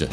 चल।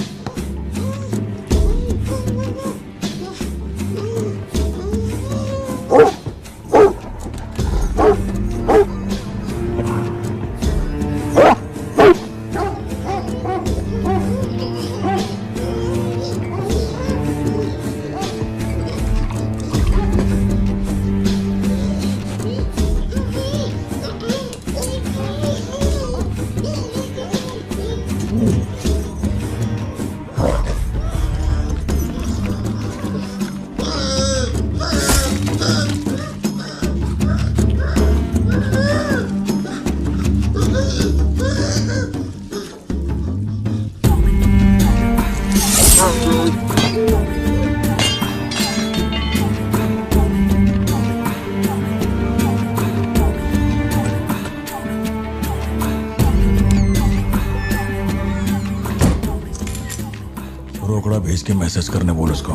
रोकड़ा भेज के मैसेज करने बोल उसको।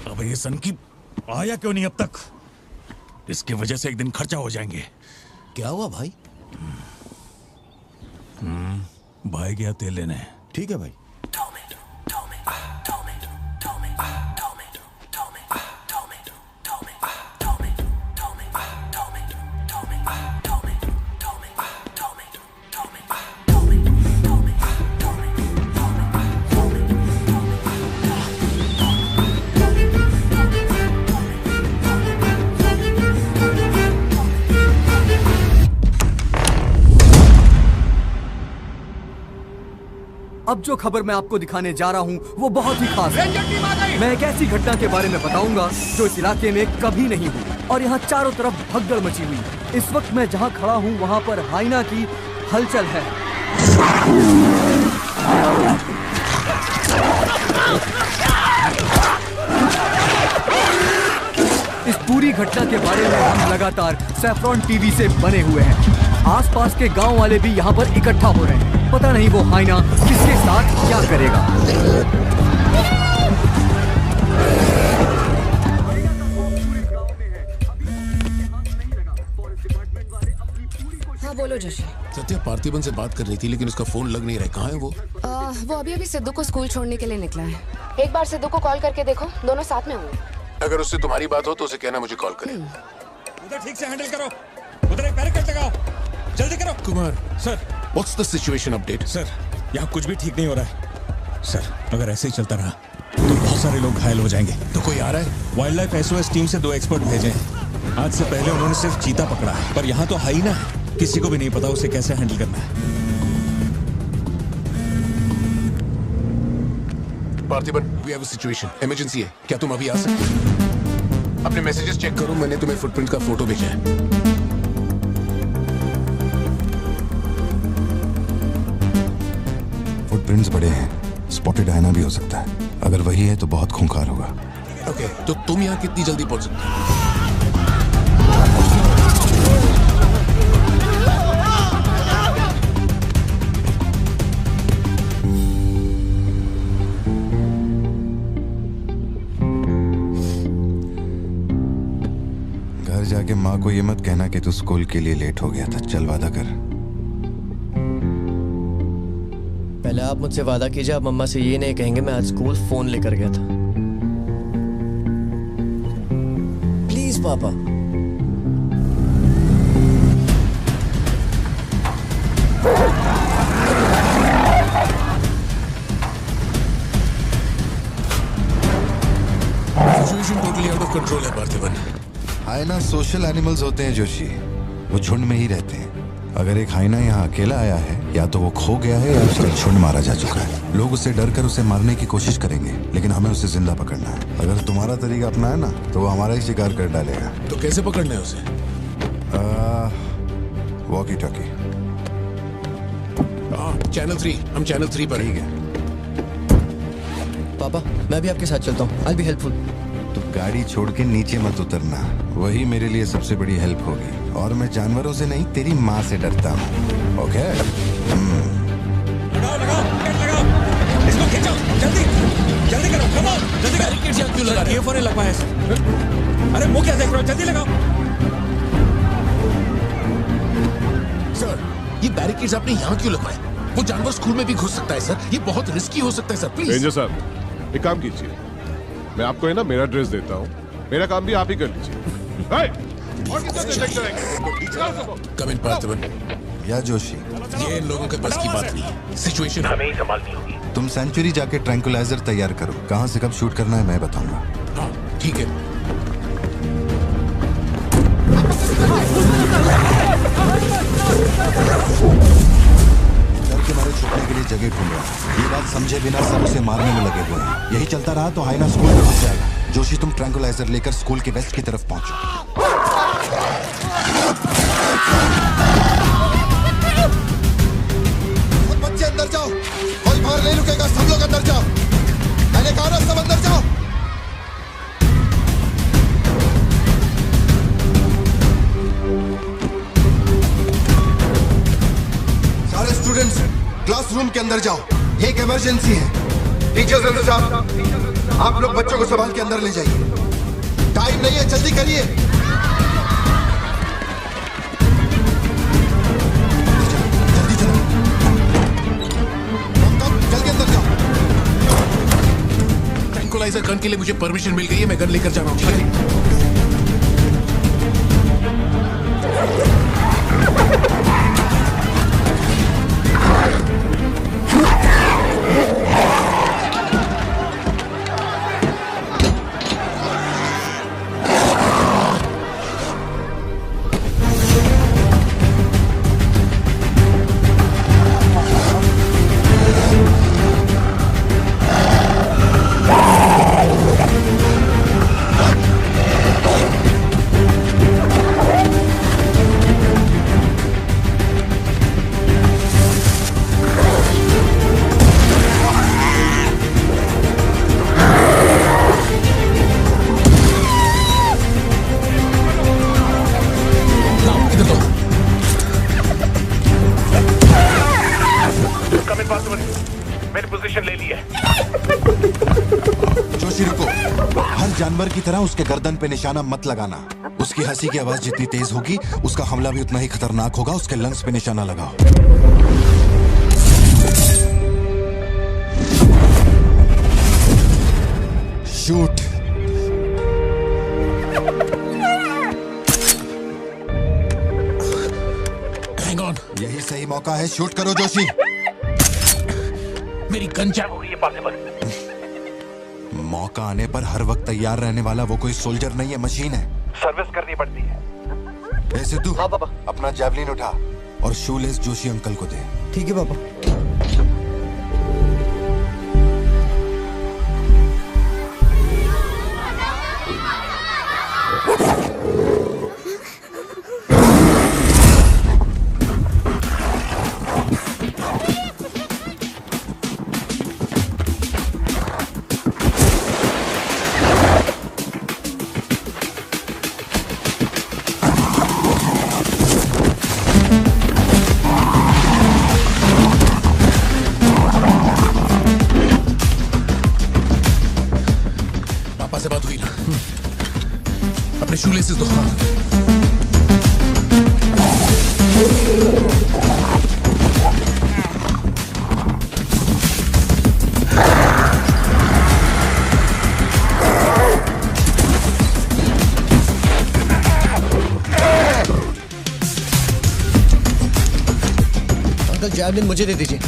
अब ये सन की आया क्यों नहीं अब तक? इसकी वजह से एक दिन खर्चा हो जाएंगे। क्या हुआ भाई? भाई गया तेल लेने। ठीक है भाई। अब जो खबर मैं आपको दिखाने जा रहा हूँ वो बहुत ही खास है। मैं एक ऐसी घटना के बारे में बताऊंगा जो इस इलाके में कभी नहीं हुई और यहाँ चारों तरफ भगदड़ मची हुई। इस वक्त मैं जहाँ खड़ा हूँ वहाँ पर हाइना की हलचल है। इस पूरी घटना के बारे में हम लगातार सैफ्रॉन टीवी से बने हुए हैं। आसपास के गांव वाले भी यहाँ पर इकट्ठा हो रहे हैं। पता नहीं वो हाइना किसके साथ क्या करेगा। हाँ बोलो जोशी। सत्या पार्थिबन से बात कर रही थी लेकिन उसका फोन लग नहीं रहा है। कहाँ है वो? वो अभी सिद्धू को स्कूल छोड़ने के लिए निकला है। एक बार सिद्धू को कॉल करके देखो, दोनों साथ में होंगे। अगर उससे तुम्हारी बात हो तो उसे कहना मुझे कॉल करे। उधर ठीक से हैंडल करो, उधर एक बैरिकेड लगाओ, जल्दी करो। Kumar sir, what's the situation update? Sir यहाँ कुछ भी ठीक नहीं हो रहा है सर। अगर ऐसे ही चलता रहा तो बहुत सारे लोग घायल हो जाएंगे। तो कोई आ रहा है? वाइल्ड लाइफ एसओएस टीम से 2 एक्सपर्ट भेजे हैं। आज से पहले उन्होंने सिर्फ चीता पकड़ा है, पर यहाँ तो हाइना है। किसी को भी नहीं पता उसे कैसे हैंडल करना है। Parthiban, we have a situation, emergency है। क्या तुम अभी आ सकते हो? अपने मैसेजेस चेक करो, मैंने तुम्हें फुटप्रिंट का फोटो भेजा है। फुटप्रिंट्स बड़े हैं, स्पॉटेड हाइना भी हो सकता है। अगर वही है तो बहुत खूंखार होगा। ओके, तो तुम यहाँ कितनी जल्दी पहुंच सकते हो? घर जाके माँ को ये मत कहना कि तू स्कूल के लिए लेट हो गया था। चल वादा कर। पहले आप मुझसे वादा कीजिए, आप मम्मा से ये नहीं कहेंगे मैं आज स्कूल फोन लेकर गया था। प्लीज पापा। Situation totally out of control है पार्थिबन। हाइना सोशल एनिमल्स होते हैं जोशी, वो झुंड में ही रहते हैं। अगर एक हाइना यहाँ अकेला आया है, या तो वो खो गया है या उसका झुंड मारा जा चुका है। लोग उससे डर कर उसे मारने की कोशिश करेंगे, लेकिन हमें उसे जिंदा पकड़ना है। अगर तुम्हारा तरीका अपनाया ना तो वो हमारा ही शिकार कर डालेगा। तो कैसे पकड़ना है उसे? Walkie talkie. चैनल 3, हम चैनल 3 पर। ठीक है पापा मैं भी आपके साथ चलता हूँ। I'll be helpful। तो गाड़ी छोड़ के नीचे मत उतरना, वही मेरे लिए सबसे बड़ी हेल्प होगी। और मैं जानवरों से नहीं, तेरी माँ से डरता हूँ। ओके? लगाओ लगाओ गेट लगाओ, इसको खींचो जल्दी जल्दी करो, कम ऑन जल्दी करो। बैरिकेड्स यहाँ क्यों लगा रहे हो? ये फोन लग पाया सर। अरे मुंह क्या देख रहे हो, जल्दी लगाओ। सर, ये बैरिकेड्स आपने यहाँ क्यों लगवाए? वो जानवर स्कूल में भी घुस सकता है सर, ये बहुत रिस्की हो सकता है सर, प्लीज। रेंजर साहब, एक काम कीजिए, मैं आपको है ना मेरा ड्रेस देता हूँ, मेरा काम भी आप ही कर लीजिए। और कितना चेक करेंगे? कम इन पार्थिवन। या जोशी, ये इन लोगों के बस की बात नहीं है, सिचुएशन हमें ही संभालनी होगी। तुम सेंचुरी जाके ट्रैंकुलाइजर तैयार करो। कहाँ से कब शूट करना है मैं बताऊंगा। हाँ, ठीक है। डर के मारे छुपने के लिए जगह ढूंढ रहा है। ये बात समझे बिना सब उसे मारने में लगे हुए हैं। यही चलता रहा तो हाइना स्कूल में घुस जाएगा। जोशी, तुम ट्रैंकुलाइजर लेकर स्कूल के वेस्ट की तरफ पहुंचो। बच्चे अंदर जाओ, कोई बाहर नहीं रुकेगा, सब लोग अंदर जाओ। मैंने कहा ना, सब अंदर जाओ। सारे स्टूडेंट्स क्लासरूम के अंदर जाओ, ये एक इमरजेंसी है। टीचर्स अंदर जाओ, आप लोग बच्चों को संभाल के अंदर ले जाइए। टाइम नहीं है, जल्दी करिए। जल्दी चलो, जल्दी अंदर जाओ। ट्रैंकुलाइजर गन के लिए मुझे परमिशन मिल गई है, मैं गन लेकर जा रहा हूँ, ठीक है? जानवर की तरह उसके गर्दन पे निशाना मत लगाना। उसकी हंसी की आवाज जितनी तेज होगी, उसका हमला भी उतना ही खतरनाक होगा। उसके लंग्स पे निशाना लगाओ। शूट। हैंग ऑन, यही सही मौका है, शूट करो जोशी। मेरी गन जैम हो गई है पार्थिवन। मौका आने पर हर वक्त तैयार रहने वाला वो कोई सोल्जर नहीं है, मशीन है। सर्विस करनी पड़ती है। ऐसे तू हाँ पापा। अपना जैवलिन उठा और शूलेस जोशी अंकल को दे। ठीक है पापा। से बात हुई ना? अपने शूलेसेस दो। अंकल जैवलिन मुझे दे दीजिए।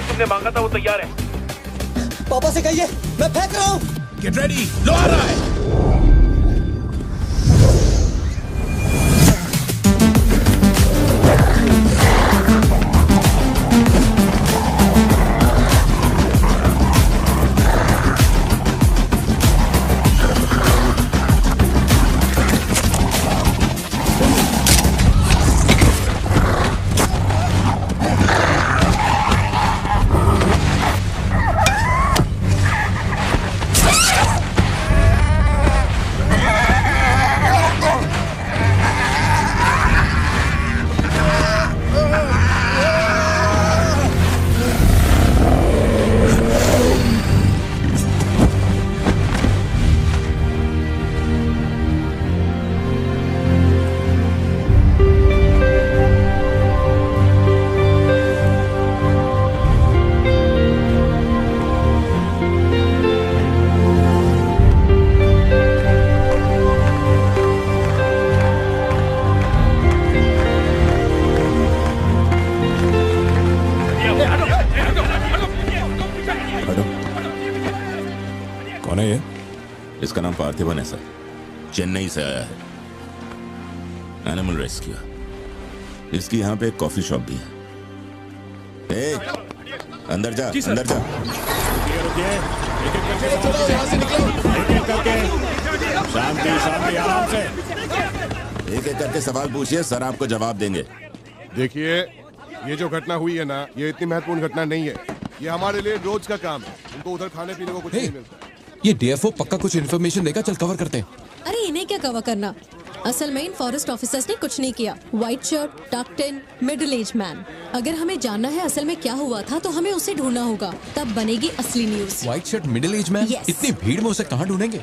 तुमने मांगा था वो तैयार है। पापा से कहिए मैं फेंक रहा हूँ। गेट रेडी, लो आ रहा है। है ये? इसका नाम पार्थिवन है सर, चेन्नई से आया है, एनिमल रेस्क्यू। इसकी यहाँ पे एक कॉफी शॉप भी है। ए, अंदर जा, अंदर जा। शांति शांति, आराम से। एक एक करके सवाल पूछिए, सर आपको जवाब देंगे। देखिए, ये जो घटना हुई है ना, ये इतनी महत्वपूर्ण घटना नहीं है। ये हमारे लिए रोज का काम है। उनको उधर खाने पीने को कुछ नहीं मिलता। ये डीएफओ पक्का कुछ इन्फॉर्मेशन देगा, चल कवर करते हैं। अरे इन्हें क्या कवर करना, असल में इन फॉरेस्ट ऑफिसर्स ने कुछ नहीं किया। व्हाइट शर्ट, टक्ड इन, मिडिल एज मैन। अगर हमें जानना है असल में क्या हुआ था तो हमें उसे ढूंढना होगा, तब बनेगी असली news. White shirt, middle age man, Yes. इतनी भीड़ में उसे कहाँ ढूंढेंगे?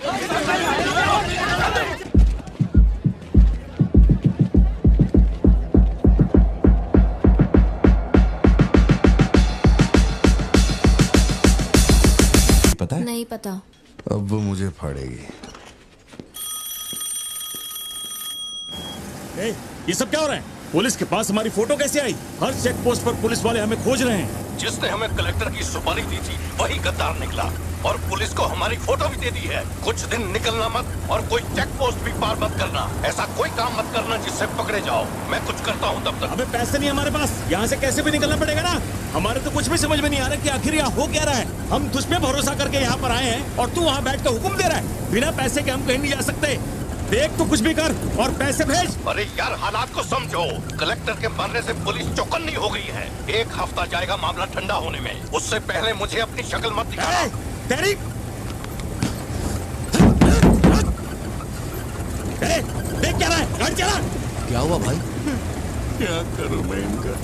पता है? नहीं पता। अब वो मुझे फाड़ेगी। ये सब क्या हो रहा है? पुलिस के पास हमारी फोटो कैसे आई? हर चेक पोस्ट पर पुलिस वाले हमें खोज रहे हैं। जिसने हमें कलेक्टर की सुपारी दी थी वही गद्दार निकला और पुलिस को हमारी फोटो भी दे दी है। कुछ दिन निकलना मत और कोई चेक पोस्ट भी पार मत करना। ऐसा कोई काम मत करना जिससे पकड़े जाओ। मैं कुछ करता हूँ तब तक। अबे पैसे नहीं हमारे पास, यहाँ से कैसे भी निकलना पड़ेगा ना। हमारे तो कुछ भी समझ में नहीं आ रहा कि आखिर यहाँ हो क्या रहा है। हम तुझ पे भरोसा करके यहाँ पर आए हैं और तू वहाँ बैठ कर हुक्म दे रहा है। बिना पैसे के हम कहीं नहीं जा सकते। देख तो कुछ भी कर और पैसे भेज। अरे यार, हालात को समझो। कलेक्टर के मरने से पुलिस चौकन्नी हो गई है। 1 हफ्ता जाएगा मामला ठंडा होने में। उससे पहले मुझे अपनी शक्ल मत दिखाना। तेरी देख क्या रहा है, गाड़ी चला। क्या हुआ भाई? क्या करूं मैं इनका?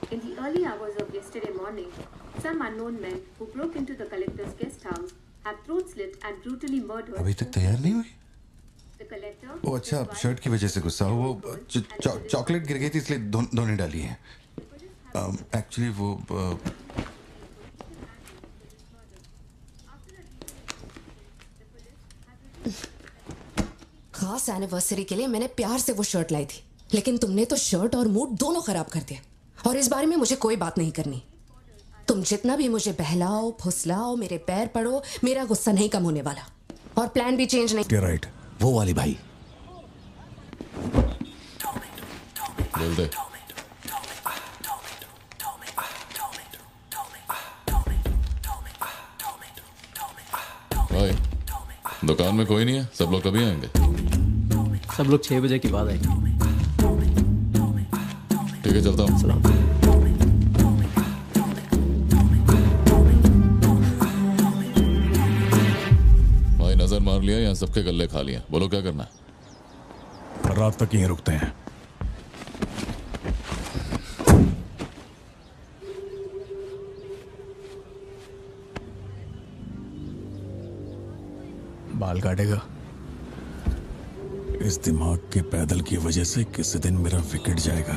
In the early hours of yesterday morning, some unknown men who broke into the collector's guest house have throat slit and brutally murdered. अभी तक तैयार नहीं हुई? The collector. वो अच्छा, शर्ट की वजह से गुस्सा हो। वो चॉकलेट गिर गई थी इसलिए धोने डाली है। एक्चुअली वो खास एनिवर्सरी के लिए मैंने प्यार से वो शर्ट लाई थी, लेकिन तुमने तो शर्ट और मूड दोनों खराब कर दिया। और इस बारे में मुझे कोई बात नहीं करनी। तुम जितना भी मुझे बहलाओ फुसलाओ, मेरे पैर पड़ो, मेरा गुस्सा नहीं कम होने वाला। और प्लान भी चेंज नहीं। राइट, वो वाली भाई। बोल दे। भाई, दुकान में कोई नहीं है, सब लोग कभी आएंगे? सब लोग 6 बजे के बाद आएंगे। ठीक है, चलता हूँ। भाई नजर मार लिया, यहाँ सबके गल्ले खा लिया। बोलो क्या करना है? रात तक यहीं रुकते हैं। बाल काटेगा? इस दिमाग के पैदल की वजह से किसी दिन मेरा विकेट जाएगा।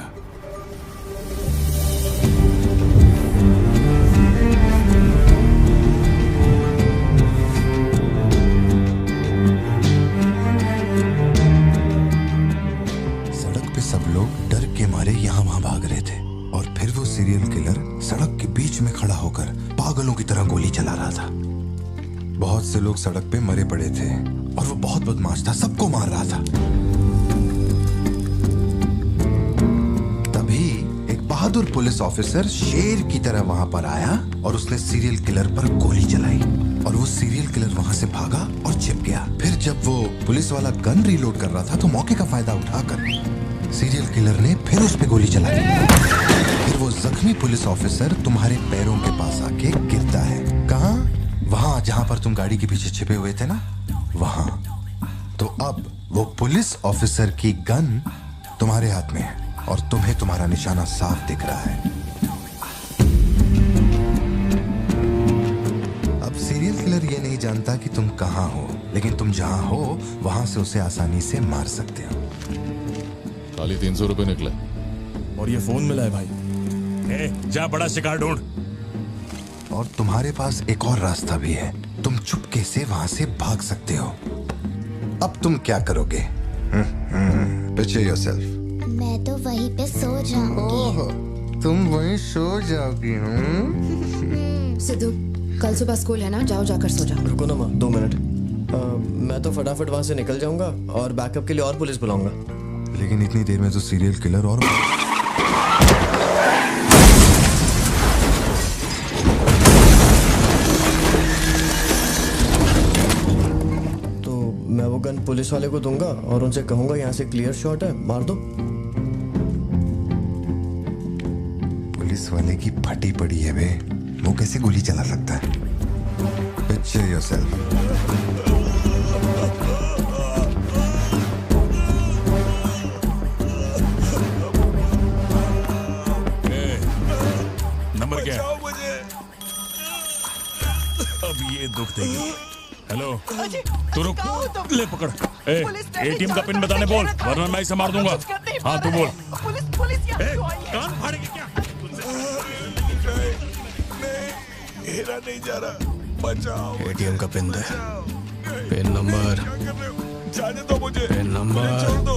सड़क पे सब लोग डर के मारे यहाँ वहाँ भाग रहे थे और फिर वो सीरियल किलर सड़क के बीच में खड़ा होकर पागलों की तरह गोली चला रहा था। बहुत से लोग सड़क पे मरे पड़े थे और वो बहुत बदमाश था, सबको मार रहा था। तभी एक बहादुर पुलिस ऑफिसर शेर की तरह वहां पर आया और उसने सीरियल किलर पर गोली चलाई और वो सीरियल किलर वहां से भागा और छिप गया। फिर जब वो पुलिस वाला गन रीलोड कर रहा था तो मौके का फायदा उठाकर सीरियल किलर ने फिर उस पे गोली चलाई। फिर वो जख्मी पुलिस ऑफिसर तुम्हारे पैरों के पास आके गिरता है। कहाँ? वहां जहां पर तुम गाड़ी के पीछे छिपे हुए थे ना, वहां। तो अब वो पुलिस ऑफिसर की गन तुम्हारे हाथ में है और तुम्हें तुम्हारा निशाना साफ दिख रहा है। अब सीरियल किलर ये नहीं जानता कि तुम कहां हो, लेकिन तुम जहां हो वहां से उसे आसानी से मार सकते हो। खाली 300 रुपए निकले और ये फोन मिला है भाई। जा बड़ा शिकार ढूंढ। और तुम्हारे पास एक और रास्ता भी है, तुम चुपके से वहां से भाग सकते हो। अब तुम क्या करोगे? Picture yourself. मैं तो वहीं पे सो जाऊंगी। तुम वहीं सो जाओगी? सिद्धू, कल सुबह स्कूल है ना, जाओ जाकर सो जाओ। रुको ना माँ, 2 मिनट। मैं तो फटाफट वहाँ से निकल जाऊंगा और बैकअप के लिए और पुलिस बुलाऊंगा। लेकिन इतनी देर में तो सीरियल किलर और मैं वो गन पुलिस वाले को दूंगा और उनसे कहूंगा यहाँ से क्लियर शॉट है, मार दो। पुलिस वाले की फटी पड़ी है बे, वो कैसे गोली चला सकता है? Picture yourself. नंबर क्या है? अब ये दुख देगी। हेलो, तू रुक, ले पकड़। एटीएम का पिन बताने बोल, वरना मैं इसे मार दूंगा। हाँ तू बोल। कान फाड़ेंगे क्या? मेरा नहीं जा रहा, बचाओ। एटीएम का पिन दे। Pin number. जाने दो मुझे। Pin number. छोड़ दो।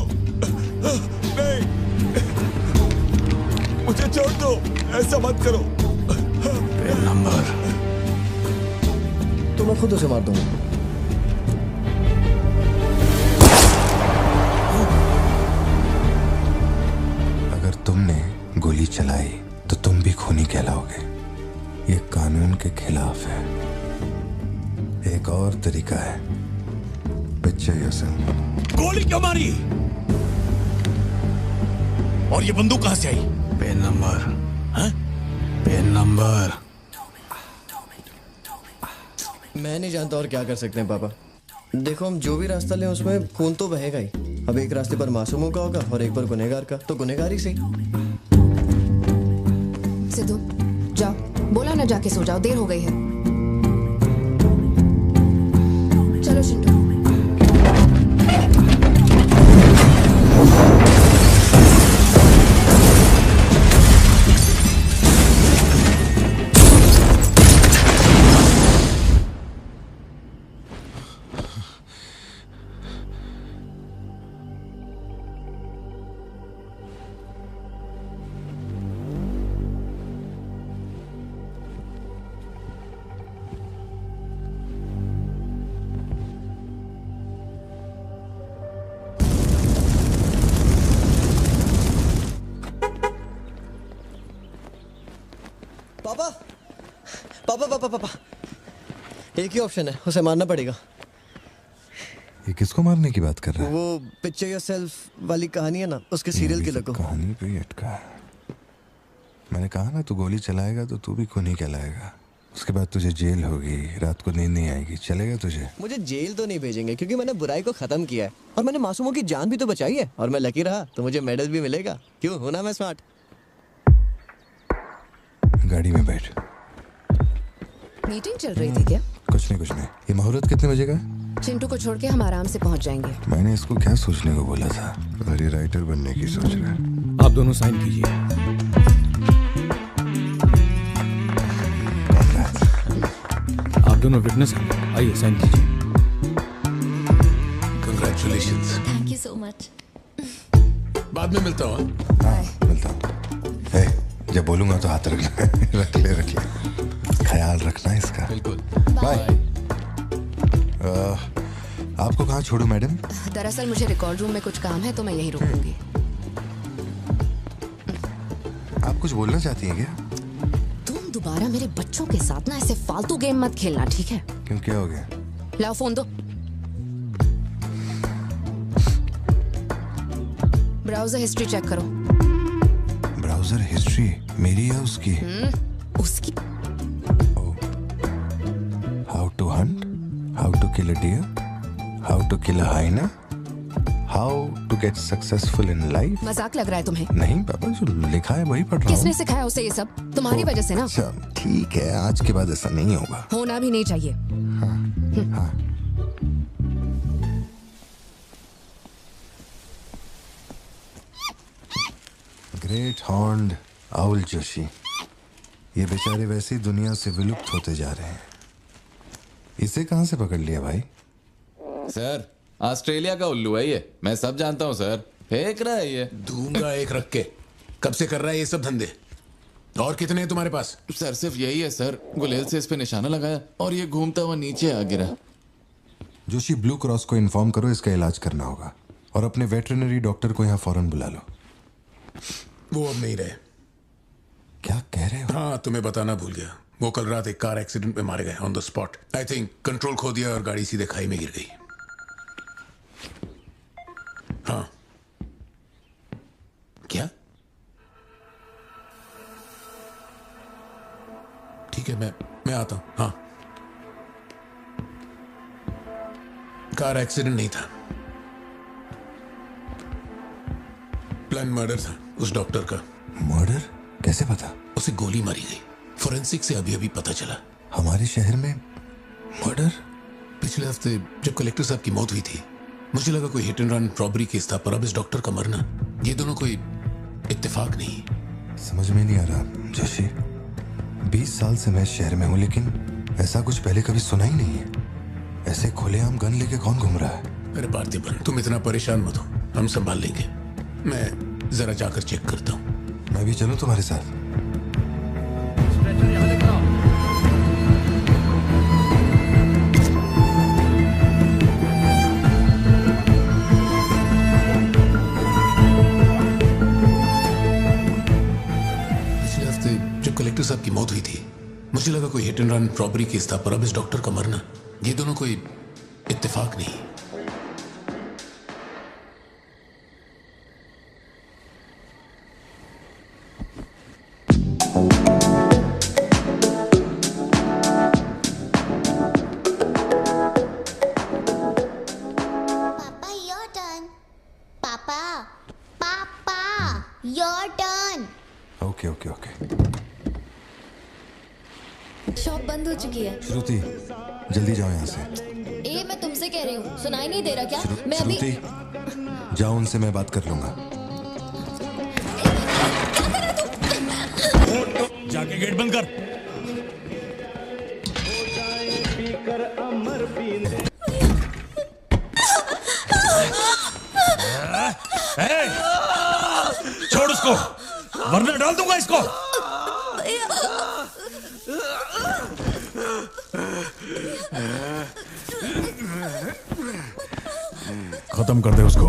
नहीं, मुझे छोड़ दो, ऐसा मत करो। Pin number. तो मैं खुद उसे मार दूंगा। अगर तुमने गोली चलाई तो तुम भी खूनी कहलाओगे। ये कानून के खिलाफ है। एक और तरीका है। Picture yourself. गोली क्यों मारी? और ये बंदूक कहां से आई? Pin number. हाँ? Pin number. मैं नहीं जानता और क्या कर सकते हैं पापा। देखो, हम जो भी रास्ता लें उसमें खून तो बहेगा ही। अब एक रास्ते पर मासूमों का होगा और एक पर गुनहगार का, तो गुनहगार ही सही। सिद्धू, जाओ, बोला ना जाके सो जाओ, देर हो गई है। चलो चिंटू। पापा पापा पापा पापा, एक ही ऑप्शन है, उसे मारना पड़ेगा। ये किसको मारने की बात कर रहा है? वो पिक्चर योरसेल्फ वाली कहानी है ना, उसके सीरियल किलर को। कहानी पे ही अटका है। मैंने कहा ना, तू गोली चलाएगा तो तू भी खूनी कहलाएगा। उसके बाद तुझे जेल होगी, रात को नींद नहीं आएगी। चलेगा तुझे? मुझे जेल तो नहीं भेजेंगे, क्योंकि मैंने बुराई को खत्म किया है और मैंने मासूमों की जान भी तो बचाई है। और मैं लकी रहा तो मुझे मेडल भी मिलेगा। क्यों, हूं ना मैं स्मार्ट? गाड़ी में बैठ। मीटिंग चल रही थी क्या? कुछ नहीं। ये मुहूर्त कितने बजे का? चिंटू को छोड़ के हम आराम से पहुंच जाएंगे। मैंने इसको क्या सोचने को बोला था? और ये राइटर बनने की सोच रहा है। आप दोनों साइन कीजिए। आप दोनों विटनेस हैं, आइए साइन कीजिए। Congratulations. Thank you so much. बाद में मिलता हूँ। हाँ, मिलता हूँ। जब बोलूंगा तो हाथ रखना। रख ले। ख्याल रखना इसका। बिल्कुल। बाय। आपको कहाँ छोड़ूं मैडम? दरअसल मुझे रिकॉर्ड रूम में कुछ काम है, तो मैं यहीं रुकूंगी। आप कुछ बोलना चाहती हैं क्या? तुम दोबारा मेरे बच्चों के साथ ना ऐसे फालतू गेम मत खेलना, ठीक है? क्यों, क्या हो गया? लाओ फोन दो। ब्राउजर हिस्ट्री चेक करो। ब्राउजर हिस्ट्री मेरी या उसकी? उसकी। How to hunt, how to kill a deer, how to kill a hyena, how to get successful in life. मजाक लग रहा है तुम्हें? नहीं पापा, जो लिखा है वही पढ़ रहा हूँ। किसने सिखाया उसे ये सब? तुम्हारी वजह से ना। अच्छा ठीक है, आज के बाद ऐसा नहीं होगा। होना भी नहीं चाहिए। हाँ। ग्रेट हॉर्न्ड आउल जोशी, ये बेचारे वैसे ही दुनिया से विलुप्त होते जा रहे हैं। इसे कहां से पकड़ लिया भाई? सर, ऑस्ट्रेलिया का उल्लू है ये, मैं सब जानता हूँ सर। फेंक रहा है ये। दूंगा एक रख के। कब से कर रहा है ये सब धंधे? और कितने हैं तुम्हारे पास? सर सिर्फ यही है सर। गुलेल से इस पे निशाना लगाया और ये घूमता हुआ नीचे आ गिरा। जोशी, ब्लू क्रॉस को इन्फॉर्म करो, इसका इलाज करना होगा। और अपने वेटरनरी डॉक्टर को यहाँ फौरन बुला लो। वो अब नहीं रहे। क्या कह रहे हो? हाँ, तुम्हें बताना भूल गया। वो कल रात एक कार एक्सीडेंट में मारे गए on the spot. I think control खो दिया और गाड़ी सीधे खाई में गिर गई। हाँ। क्या? ठीक है, मैं आता हूं। हाँ, कार एक्सीडेंट नहीं था, प्लान मर्डर था उस डॉक्टर का। मर्डर? कैसे पता? उसे गोली मारी गई। फोरेंसिक से अभी अभी पता चला। हमारे शहर में मर्डर? पिछले हफ्ते जब कलेक्टर साहब की मौत हुई थी, मुझे लगा कोई hit and run robbery case था, पर अब इस डॉक्टर का मरना, ये दोनों कोई इत्तेफाक नहीं। समझ में नहीं आ रहा जोशी। 20 साल से मैं इस शहर में हूँ, लेकिन ऐसा कुछ पहले कभी सुना ही नहीं है। ऐसे खुलेआम गन लेके कौन घूम रहा है? अरे पार्थिबन, तुम इतना परेशान मत हो, हम संभाल लेंगे। मैं जरा जाकर चेक करता हूँ। मैं भी चलूं तुम्हारे साथ? कलेक्टर साहब की मौत हुई थी, मुझे लगा कोई hit and run robbery case था, पर अब इस डॉक्टर का मरना, ये दोनों कोई इत्तेफाक नहीं। पापा योर टर्न। पापा पापा your turn. Okay okay okay. Shop बंद हो चुकी है। श्रुति, जल्दी जाओ यहाँ से। ए, मैं तुमसे कह रही हूँ, सुनाई नहीं दे रहा क्या? मैं अभी श्रुति, जाओ, उनसे मैं बात कर लूंगा। जाके गेट बंद कर। छोड़ उसको, वरना डाल दूंगा इसको। खत्म कर दे उसको।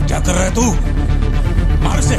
क्या कर रहा है तू? मार से।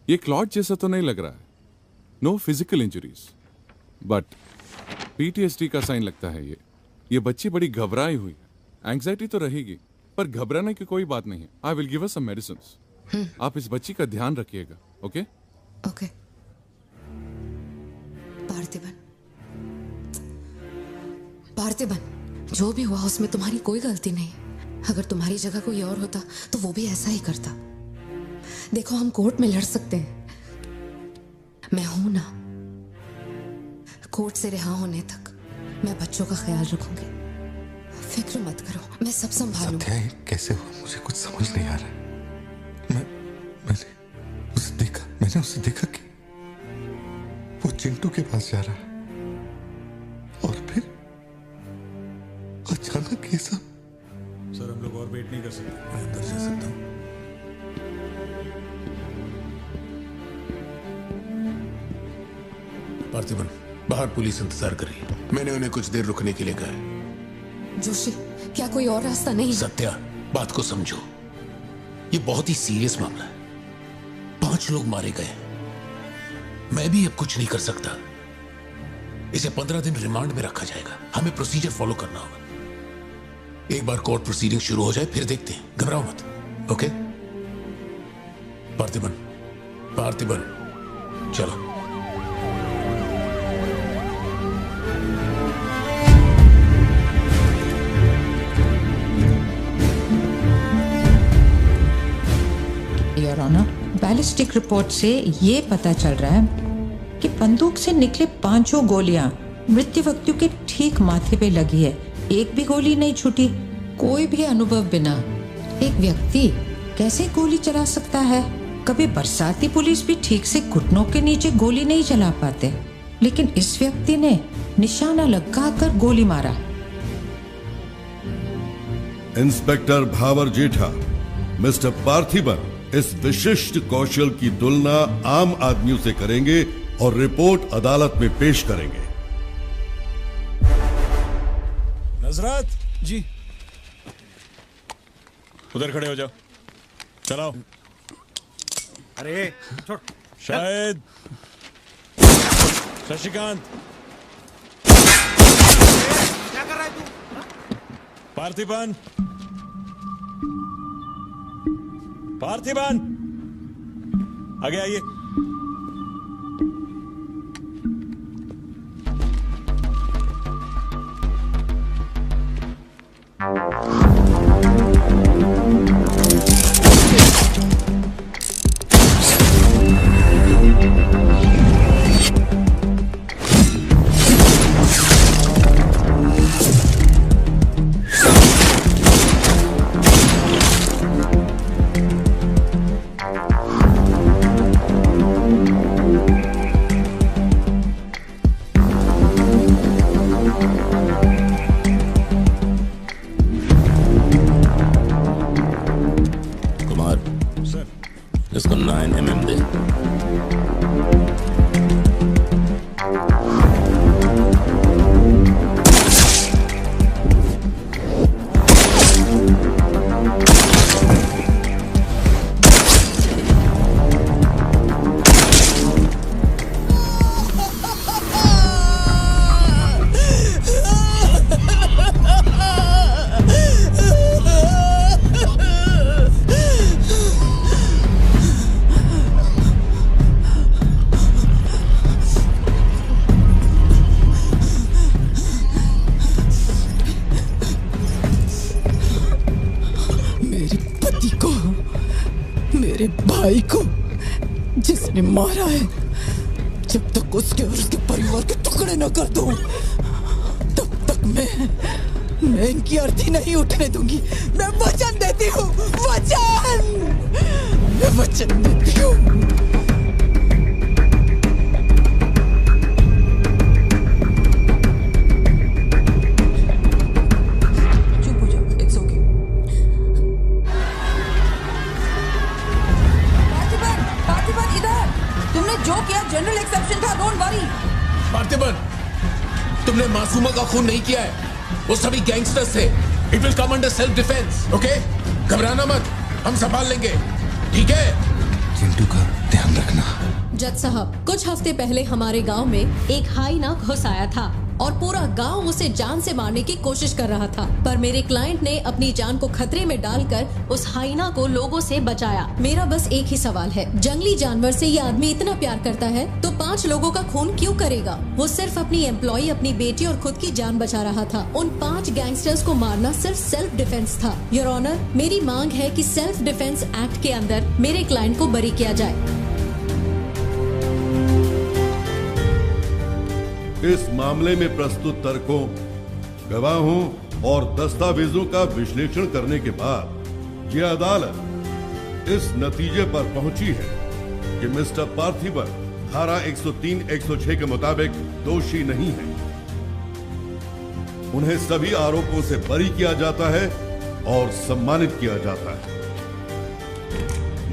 ये क्लॉट जैसा तो नहीं लग रहा है. No physical injuries, but PTSD का साइन लगता है ये बच्ची बड़ी घबराई हुई है. एंग्जाइटी तो रहेगी, पर घबराने की कोई बात नहीं है. I will give her some medicines. आप इस बच्ची का ध्यान रखिएगा. Okay okay. पार्थिबन, जो भी हुआ उसमें तुम्हारी कोई गलती नहीं. अगर तुम्हारी जगह कोई और होता तो वो भी ऐसा ही करता. देखो, हम कोर्ट में लड़ सकते हैं, मैं हूं ना. कोर्ट से रिहा होने तक मैं बच्चों का ख्याल रखूंगी. फिक्र मत करो, मैं सब संभालूंगी. सत्या, ये कैसे हुआ मुझे कुछ समझ नहीं आ रहा. मैंने उसे देखा कि वो चिंटू के पास जा रहा है और फिर अचानक ये सब. सर, हम लोग और वेट नहीं कर सकते. मैं अंदर जा सकता हूँ? पार्थिबन, बाहर पुलिस इंतजार कर रही है. मैंने उन्हें कुछ देर रुकने के लिए कहा है. जोशी, क्या कोई और रास्ता नहीं? सत्या, बात को समझो. ये बहुत ही सीरियस मामला है. 5 लोग मारे गए. मैं भी अब कुछ नहीं कर सकता. इसे 15 दिन रिमांड में रखा जाएगा. हमें प्रोसीजर फॉलो करना होगा. एक बार कोर्ट प्रोसीडिंग शुरू हो जाए फिर देखते हैं. घबराओ मत. ओके? पार्थिबन, चलो. योर ऑनर, बैलिस्टिक रिपोर्ट से ये पता चल रहा है कि बंदूक से निकले 5 गोलियां मृत्यु व्यक्ति के ठीक माथे पे लगी है. एक भी गोली नहीं छूटी. कोई भी अनुभव बिना एक व्यक्ति कैसे गोली चला सकता है? कभी बरसाती पुलिस भी ठीक से घुटनों के नीचे गोली नहीं चला पाते, लेकिन इस व्यक्ति ने निशाना लगाकर गोली मारा. इंस्पेक्टर भावर जेठा, मिस्टर पार्थिबन इस विशिष्ट कौशल की तुलना आम आदमियों से करेंगे और रिपोर्ट अदालत में पेश करेंगे. नजरत जी, उधर खड़े हो जाओ. चलाओ. अरे छोड़. शायद शशिकांत, क्या कर रहा है तू? पार्थिबन, आगे आइए. इसको 9mm दे. मेरे भाई को जिसने मारा है, जब तक उसके और उसके परिवार के टुकड़े न कर दूं, तब तक मैं इनकी अर्थी नहीं उठने दूंगी. मैं वचन देती हूँ. मैं वचन देती हूँ. जनरल एक्सेप्शन था, डोंट वरी. पार्थिबन, तुमने मासूमा का खून नहीं किया है. वो सभी गैंगस्टर्स थे. It will come under self defence. Okay, घबराना मत, हम संभाल लेंगे. ठीक है? चिंटू का ध्यान रखना। जज साहब, कुछ हफ्ते पहले हमारे गांव में एक हाइना घुस आया था और पूरा गांव उसे जान से मारने की कोशिश कर रहा था, पर मेरे क्लाइंट ने अपनी जान को खतरे में डालकर उस हाइना को लोगों से बचाया। मेरा बस एक ही सवाल है, जंगली जानवर से ये आदमी इतना प्यार करता है तो 5 लोगों का खून क्यों करेगा? वो सिर्फ अपनी एम्प्लॉय, अपनी बेटी और खुद की जान बचा रहा था। उन 5 गैंगस्टर्स को मारना सिर्फ सेल्फ डिफेंस था। योर ऑनर, मेरी मांग है कि सेल्फ डिफेंस एक्ट के अंदर मेरे क्लाइंट को बरी किया जाए। इस मामले में प्रस्तुत तर्कों, गवाहों और दस्तावेजों का विश्लेषण करने के बाद यह अदालत इस नतीजे पर पहुंची है कि मिस्टर पार्थिबन धारा 103-106 के मुताबिक दोषी नहीं है। उन्हें सभी आरोपों से बरी किया जाता है और सम्मानित किया जाता है।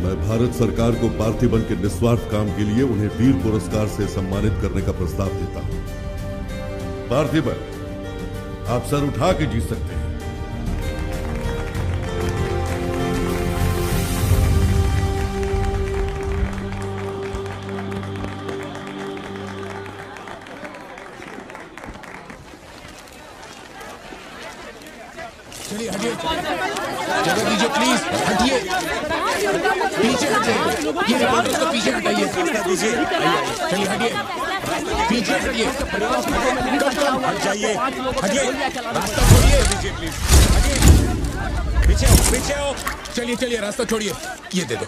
मैं भारत सरकार को पार्थिबन के निस्वार्थ काम के लिए उन्हें वीर पुरस्कार से सम्मानित करने का प्रस्ताव देता हूं। पार्थिबन, आप सर उठा के जीत सकते हैं। चलिए हटिए, जगह दीजिए प्लीज, हटिए, पीछे हटिए, ये रिपोर्टर को पीछे हटाइए, चलिए हटिए, पीछे हटिए, हट जाइए, हटिए, रास्ता छोड़िए, पीछे आओ, पीछे आओ, चलिए चलिए रास्ता छोड़िए, ये दे दो,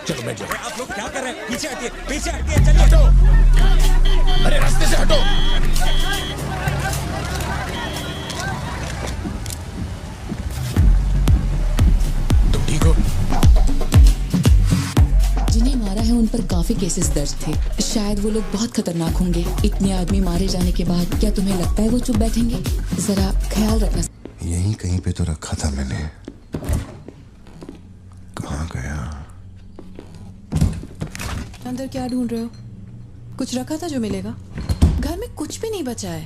चलो बैठ जाओ। आप लोग क्या कर रहे हैं? पीछे हटिए, चलिए, हटो, अरे रास्ते से हटो। जिन्हें मारा है उन पर काफी केसेस दर्ज थे। शायद वो लोग बहुत खतरनाक होंगे। इतने आदमी मारे जाने के बाद क्या तुम्हें लगता है वो चुप बैठेंगे? जरा ख्याल रखना। यहीं कहीं पे तो रखा था मैंने, कहाँ गया? अंदर क्या ढूंढ रहे हो? कुछ रखा था जो मिलेगा? घर में कुछ भी नहीं बचा है।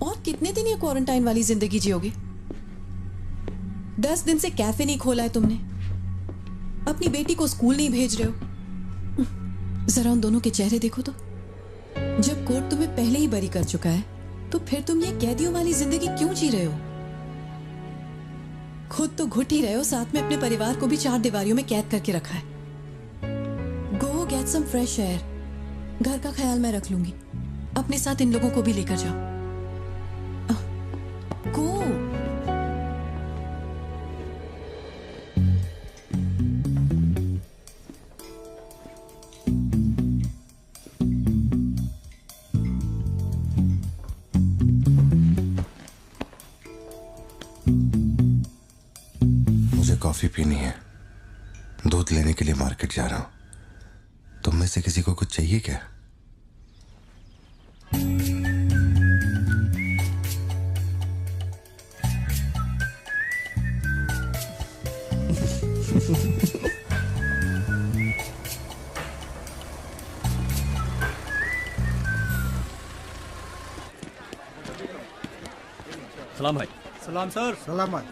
और कितने दिन ये क्वारंटाइन वाली जिंदगी जियोगे? 10 दिन से कैफे नहीं खोला है तुमने, अपनी बेटी को स्कूल नहीं भेज रहे हो। जरा उन दोनों के चेहरे देखो तो। जब कोर्ट तुम्हें पहले ही बरी कर चुका है तो फिर तुम ये कैदियों वाली जिंदगी क्यों जी रहे हो? खुद तो घुट ही रहे हो, साथ में अपने परिवार को भी 4 दीवारियों में कैद करके रखा है। Go get some fresh air. घर का ख्याल मैं रख लूंगी। अपने साथ इन लोगों को भी लेकर जाओ। गो। कॉफी पीनी है, दूध लेने के लिए मार्केट जा रहा हूं। तुम में से किसी को कुछ चाहिए क्या? सलाम भाई। सलाम सर। सलाम भाई।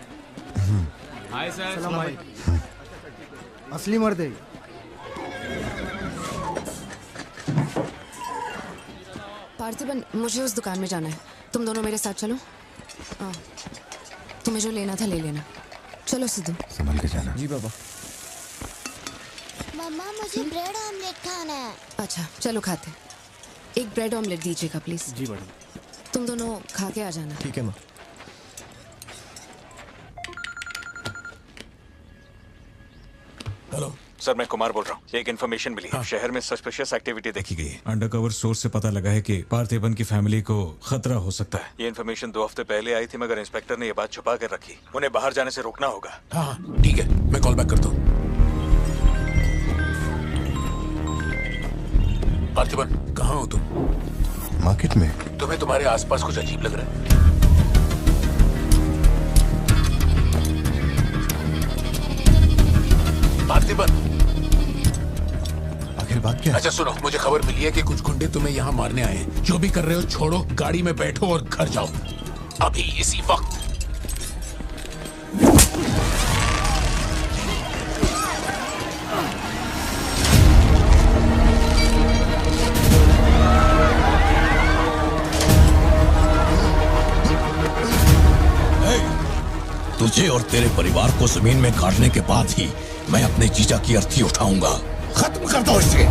Hi sir. सलाम भाई। असली मर्द है। पार्थिबन, मुझे उस दुकान में जाना है, तुम दोनों मेरे साथ चलो। तुम्हें जो लेना था ले लेना। चलो सिद्धू। संभल के जाना। जी बाबा। मम्मा मुझे ब्रेड ऑमलेट खाना है। अच्छा चलो खाते। एक ब्रेड ऑमलेट दीजिएगा प्लीज। जी मैडम। तुम दोनों खा के आ जाना। ठीक है माँ। हेलो सर, मैं कुमार बोल रहा हूँ। एक इन्फॉर्मेशन मिली है। शहर में सस्पिशियस एक्टिविटी देखी गई है। अंडरकवर सोर्स से पता लगा है कि पार्थिबन की फैमिली को खतरा हो सकता है। ये इन्फॉर्मेशन 2 हफ्ते पहले आई थी, मगर इंस्पेक्टर ने ये बात छुपा कर रखी। उन्हें बाहर जाने से रोकना होगा। हाँ ठीक है, मैं कॉल बैक करता हूँ। पार्थिबन, कहाँ हो तुम? मार्केट में। तुम्हें तुम्हारे आसपास कुछ अजीब लग रहा है? पार्थिबन, आखिर बात क्या है? अच्छा सुनो, मुझे खबर मिली है कि कुछ गुंडे तुम्हें यहाँ मारने आए हैं। जो भी कर रहे हो छोड़ो, गाड़ी में बैठो और घर जाओ अभी इसी वक्त। तुझे और तेरे परिवार को जमीन में गाड़ने के बाद ही मैं अपने जीजा की अर्थी उठाऊंगा। खत्म कर दो इसे।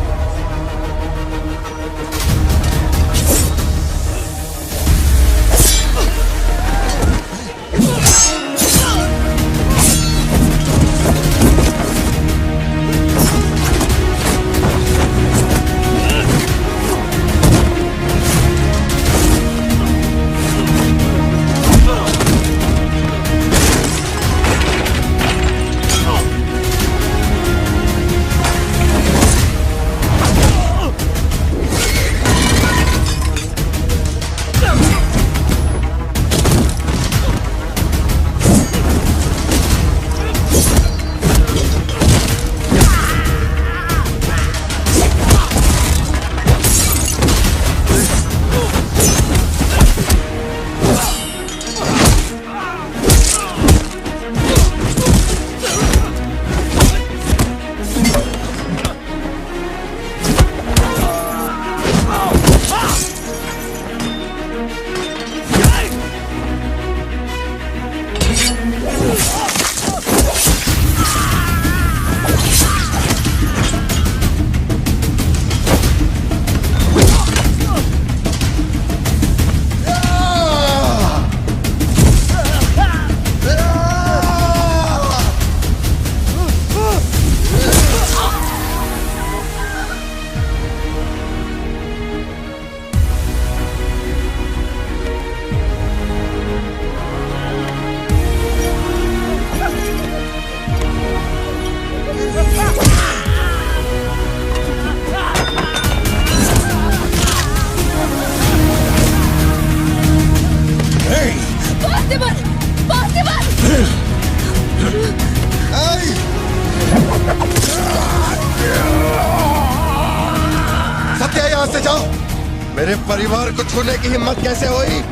सत्या, यहाँ से जाओ। मेरे परिवार को छूने की हिम्मत कैसे हुई?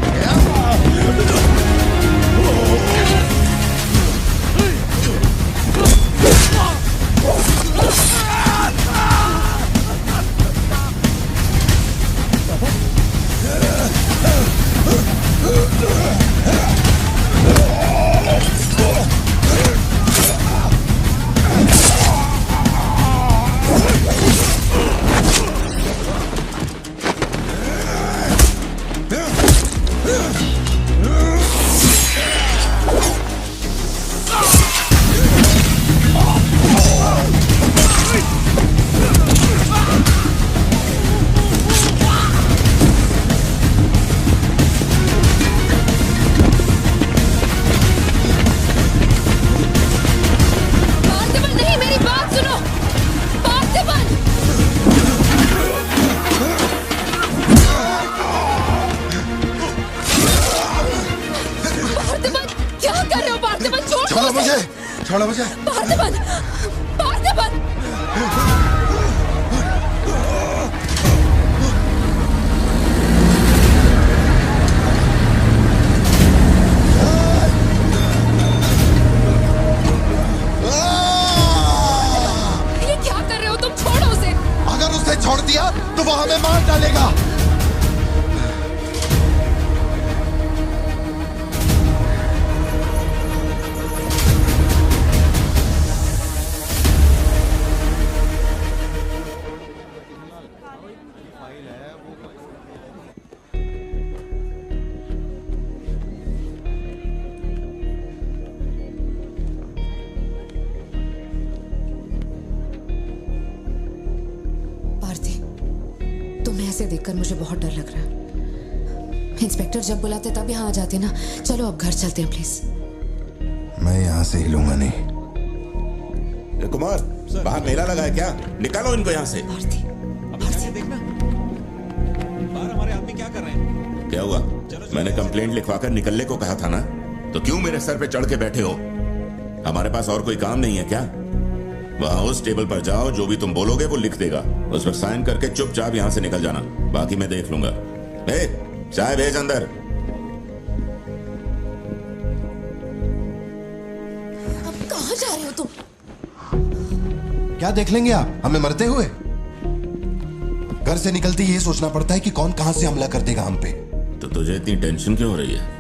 छोड़ो मुझे। पार्थिबन, पार्थिबन। ये क्या कर रहे हो तुम? छोड़ो उसे। अगर उसे छोड़ दिया तो वो हमें मार डालेगा। ऐसे देखकर मुझे बहुत डर लग रहा है। इंस्पेक्टर जब बुलाते तब यहाँ आ जाते ना। चलो अब घर चलते हैं प्लीज। मैं यहाँ से हिलूंगा नहीं। कुमार, बाहर मेला लगा है क्या? निकालो इनको यहाँ से। देखना बाहर हमारे आदमी क्या कर रहे हैं। क्या हुआ? मैंने कंप्लेंट लिखवाकर निकलने को कहा था ना, तो क्यों मेरे सर पे चढ़ के बैठे हो? हमारे पास और कोई काम नहीं है क्या? वहां उस टेबल पर जाओ, जो भी तुम बोलोगे वो लिख देगा। उस पर साइन करके चुपचाप यहाँ से निकल जाना, बाकी मैं देख लूंगा। चाय भेज अंदर। अब कहाँ जा रहे हो तुम? क्या देख लेंगे आप हमें मरते हुए? घर से निकलते ये सोचना पड़ता है कि कौन कहां से हमला कर देगा हम पे। तो तुझे इतनी टेंशन क्यों हो रही है?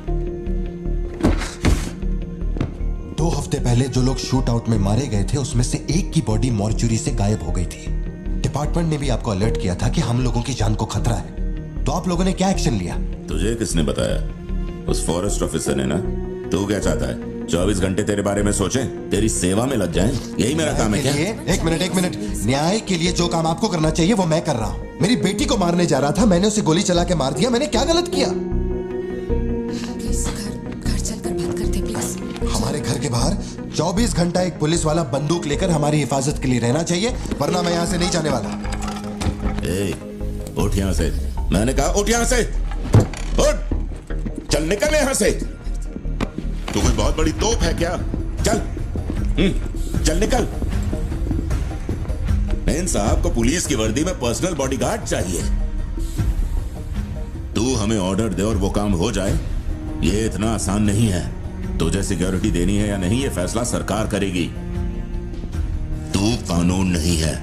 2 हफ्ते पहले जो लोग शूट आउट में मारे गए थे उसमें से एक की बॉडी मॉर्चुरी से गायब हो गई थी। डिपार्टमेंट ने भी आपको अलर्ट किया था कि हम लोगों की जान को खतरा है, तो आप लोगों ने क्या एक्शन लिया? तुझे किसने बताया? उस फॉरेस्ट ऑफिसर ने ना। तू क्या चाहता है? 24 घंटे तेरे बारे में सोचें, तेरी सेवा में लग जाएं? यही मेरा काम है क्या? एक मिनट। न्याय के लिए जो काम आपको करना चाहिए वो मैं कर रहा हूँ। मेरी बेटी को मारने जा रहा था, मैंने उसे गोली चला के मार दिया। मैंने क्या गलत किया? घर चलकर बात करते प्लीज। हमारे घर के बाहर 24 घंटा एक पुलिस वाला बंदूक लेकर हमारी हिफाजत के लिए रहना चाहिए, वरना मैं यहाँ से नहीं जाने वाला। उठ यहाँ से। मैंने कहा उठ यहाँ से। उठ, चल निकल यहाँ से। तू कोई बहुत बड़ी तोप है क्या? चल चल निकल। इन साहब को पुलिस की वर्दी में पर्सनल बॉडीगार्ड चाहिए। तू हमें ऑर्डर दे और वो काम हो जाए, ये इतना आसान नहीं है। तुझे सिक्योरिटी देनी है या नहीं, ये फैसला सरकार करेगी। तू कानून नहीं है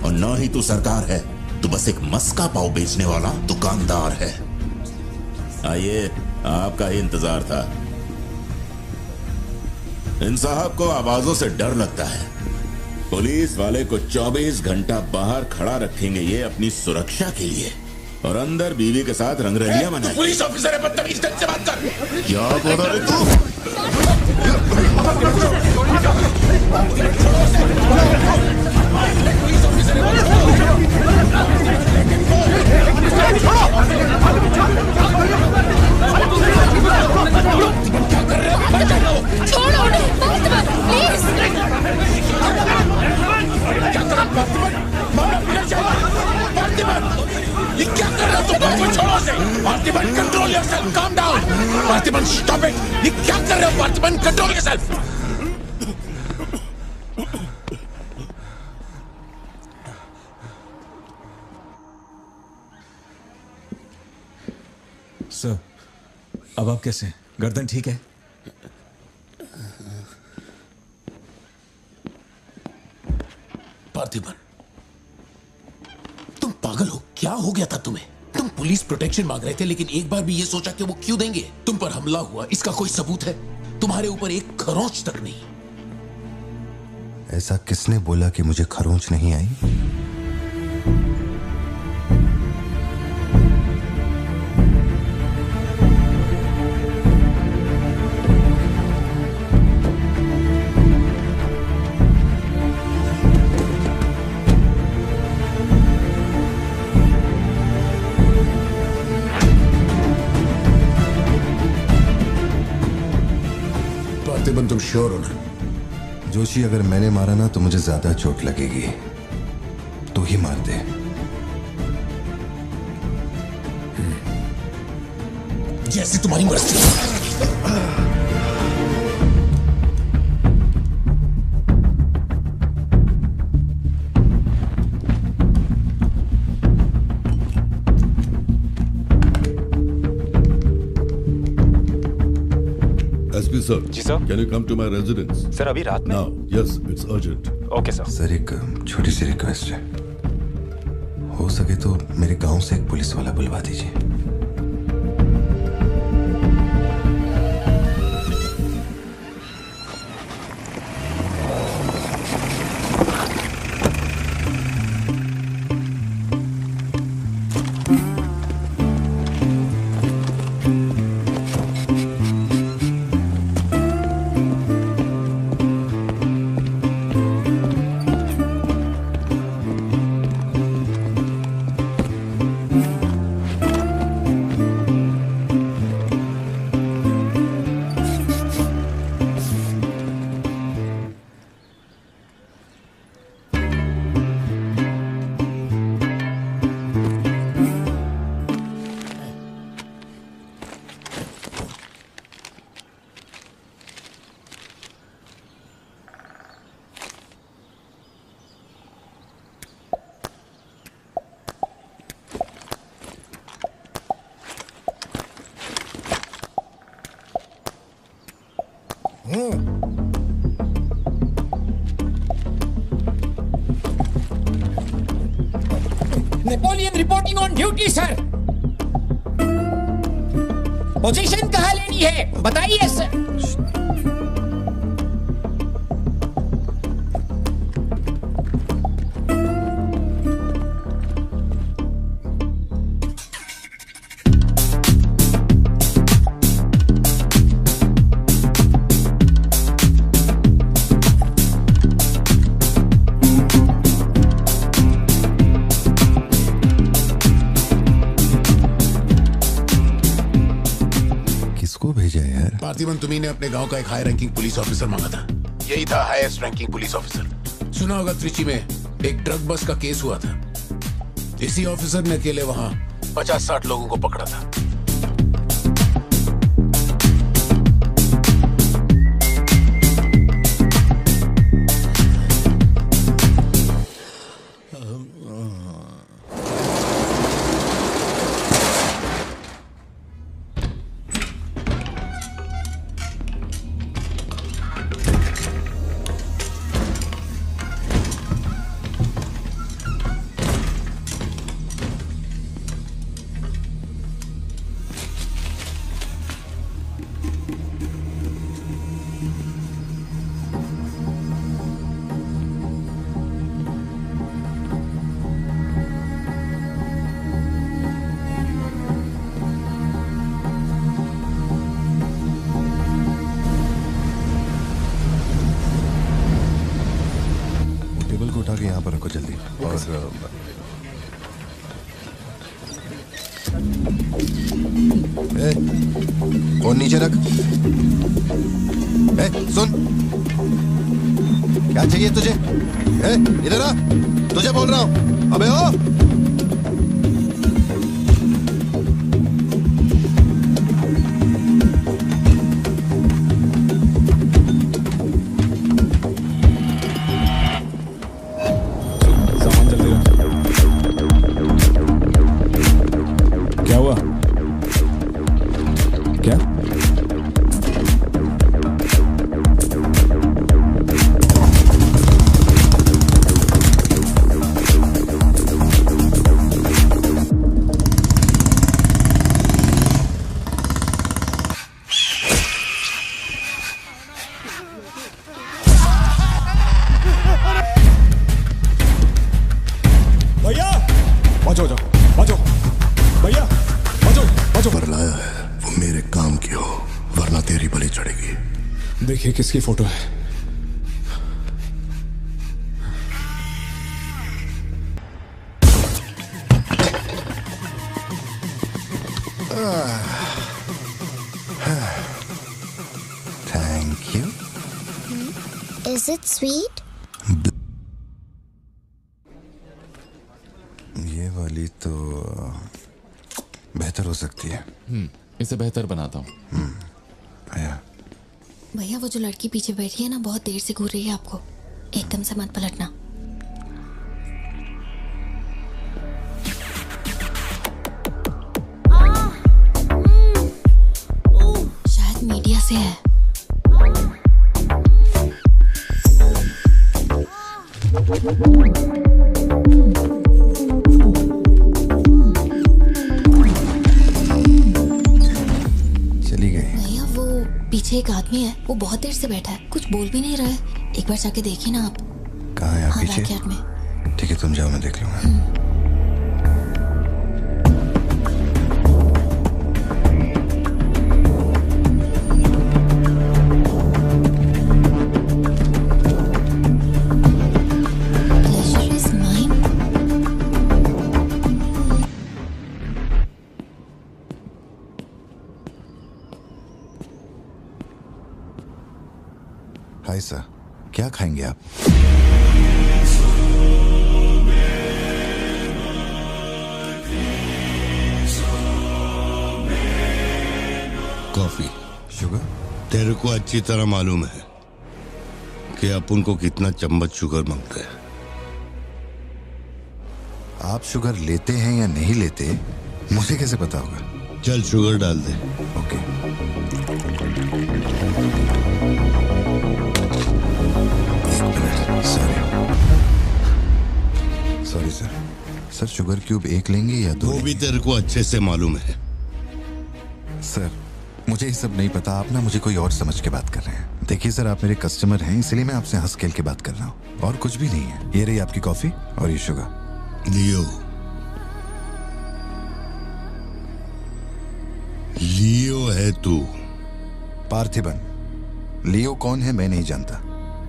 और ना ही तू सरकार है। तू बस एक मस्का पाव बेचने वाला दुकानदार है। आइए, आपका ही इंतजार था। इन साहब को आवाजों से डर लगता है। पुलिस वाले को 24 घंटा बाहर खड़ा रखेंगे ये अपनी सुरक्षा के लिए, और अंदर बीवी के साथ रंगरलियां मनाएंगे। पुलिस ऑफिसर है, बदतमीज ढंग से बात कर। क्या बोल रहा है तू? छोड़ो उन्हें, प्लीज। ये क्या कर रहे हो तुम? छोड़ो उसे। Parthiban, control yourself, calm down. Parthiban, stop it. ये क्या कर रहे हो पार्थिबन? Control yourself. सर, अब आप कैसे हैं? गर्दन ठीक है? पार्थिबन, तुम पागल हो? क्या हो गया था तुम्हें? तुम पुलिस प्रोटेक्शन मांग रहे थे, लेकिन एक बार भी ये सोचा कि वो क्यों देंगे? तुम पर हमला हुआ, इसका कोई सबूत है? तुम्हारे ऊपर एक खरोंच तक नहीं। ऐसा किसने बोला कि मुझे खरोंच नहीं आई? पार्थिबन, तुम श्योर हो ना? जोशी, अगर मैंने मारा ना तो मुझे ज्यादा चोट लगेगी। तू ही मार दे। जैसे तुम्हारी मर्जी। SP sir. जी sir. Can you come to my residence? Sir, अभी रात में? Now, yes, it's urgent. Okay sir. Sir, एक छोटी सी रिक्वेस्ट है। हो सके तो मेरे गांव से एक पुलिस वाला बुलवा दीजिए। Napoleon reporting on duty sir. Position कहाँ लेनी है बताइए सर। पार्थिबन तुम्ही ने अपने गांव का एक हाई रैंकिंग पुलिस ऑफिसर मांगा था। यही था हाईएस्ट रैंकिंग पुलिस ऑफिसर। सुना होगा त्रिची में एक ड्रग बस का केस हुआ था। इसी ऑफिसर ने अकेले वहां 50-60 लोगों को पकड़ा था। उठा के यहाँ पर रखो जल्दी। और फोन नीचे रख। सुन, क्या चाहिए तुझे? इधर आ, तुझे बोल रहा हूँ। अबे ओ देखिए किसकी फोटो है। Thank you. Is it sweet? ये वाली तो बेहतर हो सकती है। इसे बेहतर बनाता हूँ। आया। भैया वो जो लड़की पीछे बैठी है ना, बहुत देर से घूर रही है आपको। एकदम से मत पलटना। शायद मीडिया से है। चली गई। भैया वो पीछे एक आदमी है, वो बहुत देर से बैठा है, कुछ बोल भी नहीं रहा है। एक बार जाके देखिए ना आप। कहाँ है आप? हाँ, पीछे? बैकयार्ड में। ठीक है, तुम जाओ, मैं देख लूंगा। हाय सर, क्या खाएंगे आप? कॉफी। शुगर? तेरे को अच्छी तरह मालूम है कि अपन को कितना चम्मच शुगर मांगते हैं। आप शुगर लेते हैं या नहीं लेते, मुझे कैसे पता होगा? चल शुगर डाल दे। Okay. Sorry sir. Sir sugar cube एक लेंगे या दो? वो भी तेरे को अच्छे से मालूम है। सर मुझे ये सब नहीं पता, आप ना मुझे कोई और समझ के बात कर रहे हैं। देखिए सर, आप मेरे कस्टमर हैं, इसलिए मैं आपसे हंस खेल के बात कर रहा हूँ, और कुछ भी नहीं है। ये रही आपकी कॉफी और ये शुगर। लियो। लियो है तू? पार्थिबन। लियो कौन है मैं नहीं जानता।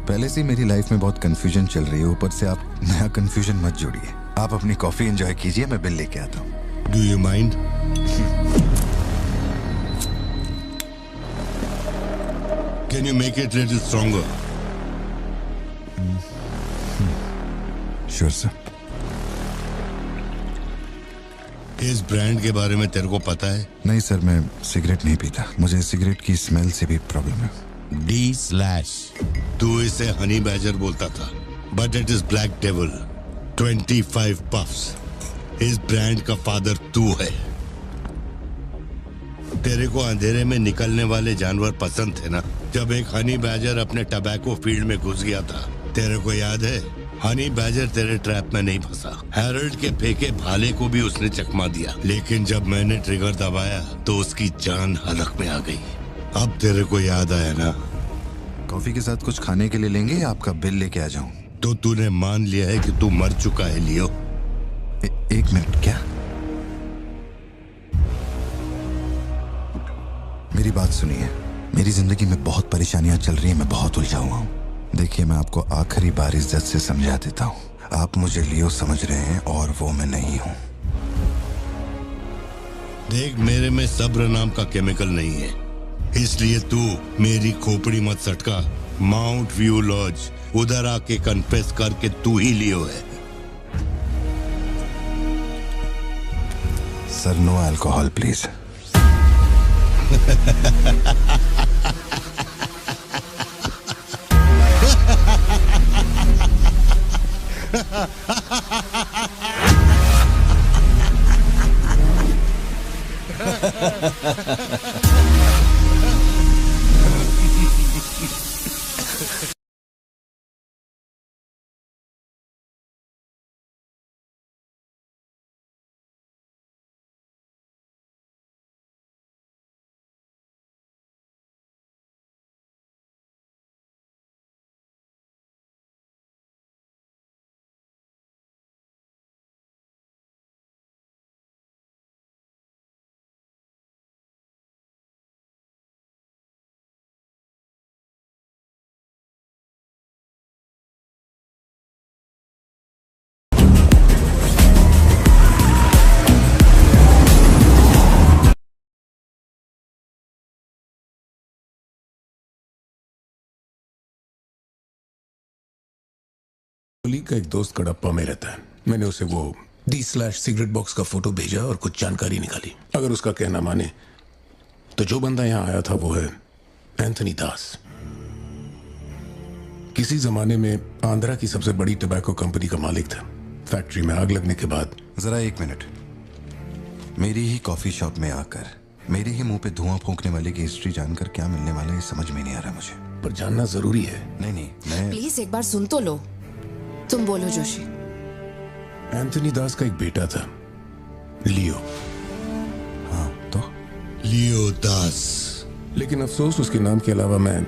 पहले से मेरी लाइफ में बहुत कंफ्यूजन चल रही है, ऊपर से आप नया कंफ्यूजन मत जोड़िए। आप अपनी कॉफी एंजॉय कीजिए, मैं बिल लेके आता हूँ। Do you mind? can you make it a little stronger? Sure, sir. इस ब्रांड के बारे में तेरे को पता है? नहीं सर, मैं सिगरेट नहीं पीता। मुझे सिगरेट की स्मेल से भी प्रॉब्लम है। D/। तू इसे हनी बैजर बोलता था, but it is black devil. 25 puffs. इस ब्रांड का फादर तू है। तेरे को अंधेरे में निकलने वाले जानवर पसंद थे ना? जब एक हनी बैजर अपने टबैको फील्ड में घुस गया था, तेरे को याद है? हनी बैजर तेरे ट्रैप में नहीं फंसा। हैरोल्ड के फेंके भाले को भी उसने चकमा दिया, लेकिन जब मैंने ट्रिगर दबाया तो उसकी जान हलक में आ गई। अब तेरे को याद आया ना? कॉफी के साथ कुछ खाने के लिए लेंगे या आपका बिल लेके आ जाऊं? तो तूने मान लिया है कि तू मर चुका है लियो? एक मिनट, क्या? मेरी बात सुनिए। मेरी जिंदगी में बहुत परेशानियां चल रही हैं, मैं बहुत उलझा हुआ हूँ। देखिए, मैं आपको आखिरी बार इज्जत से समझा देता हूँ। आप मुझे लियो समझ रहे हैं और वो मैं नहीं हूँ। देख, मेरे में सब्र नाम का केमिकल नहीं है, इसलिए तू मेरी खोपड़ी मत सटका। माउंट व्यू लॉज, उधर आके कन्फेस करके तू ही लियो है। Sir, no alcohol please. का एक दोस्त कड़प्पा में रहता है। मैंने उसे वो D/सिगरेट बॉक्स का फोटो भेजा और कुछ जानकारी निकाली। अगर उसका कहना माने तो जो बंदा यहाँ आया था वो है एंथनी दास। किसी जमाने में आंध्रा की सबसे बड़ी टबैको कंपनी का मालिक था। फैक्ट्री में आग लगने के बाद। जरा एक मिनट। मेरी ही कॉफी शॉप में आकर मेरे ही मुंह पे धुआं फूंकने वाले की हिस्ट्री जानकर क्या मिलने वाला है समझ में नहीं आ रहा मुझे। पर जानना जरूरी है। नहीं, मैं प्लीज एक बार सुन तो लो। तुम बोलो जोशी। एंथनी दास का एक बेटा था, लियो। हाँ, तो लियो दास। लेकिन अफसोस उसके नाम के अलावा मैं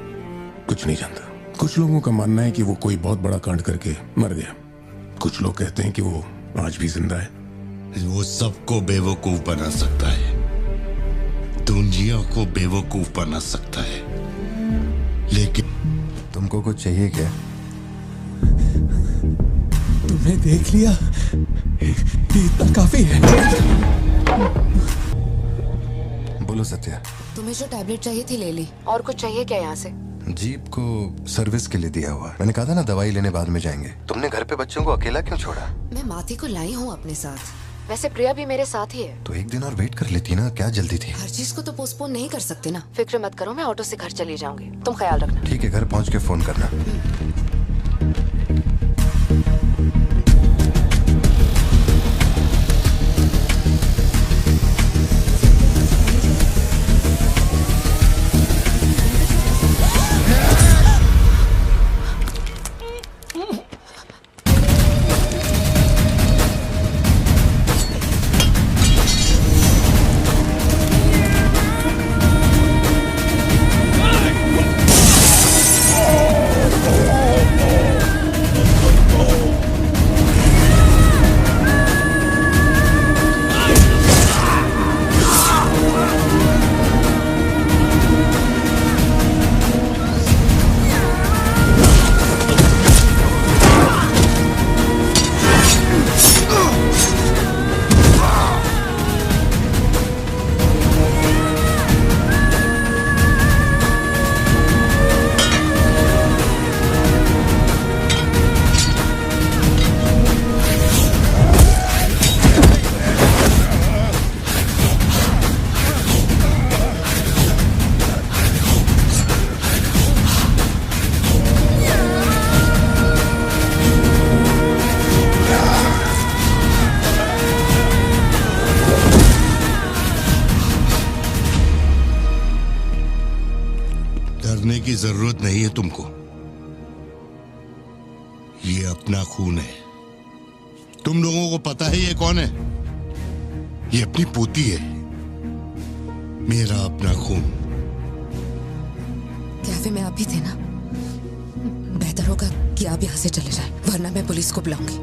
कुछ नहीं जानता। कुछ लोगों का मानना है कि वो कोई बहुत बड़ा कांड करके मर गया। कुछ लोग कहते हैं कि वो आज भी जिंदा है। वो सबको बेवकूफ बना सकता है, दुनिया को बेवकूफ बना सकता है, लेकिन तुमको कुछ चाहिए क्या? तुमने देख लिया, इतना काफी है। बोलो सत्या। तुम्हें जो टैबलेट चाहिए थी ले ली। और कुछ चाहिए क्या यहाँ से? जीप को सर्विस के लिए दिया हुआ। मैंने कहा था ना दवाई लेने बाद में जाएंगे। तुमने घर पे बच्चों को अकेला क्यों छोड़ा? मैं माथी को लाई हूँ अपने साथ। वैसे प्रिया भी मेरे साथ ही है। तो एक दिन और वेट कर लेती ना, क्या जल्दी थी? हर चीज को तो पोस्टपोन नहीं कर सकते ना। फिक्र मत करो, मैं ऑटो से घर चली जाऊंगी, तुम ख्याल रखना। ठीक है, घर पहुँच के फोन करना। की जरूरत नहीं है तुमको। ये अपना खून है। तुम लोगों को पता है ये कौन है? ये अपनी पोती है, मेरा अपना खून। कैफे में आप भी थे ना? बेहतर होगा कि आप यहाँ से चले जाएं, वरना मैं पुलिस को बुलाऊंगी।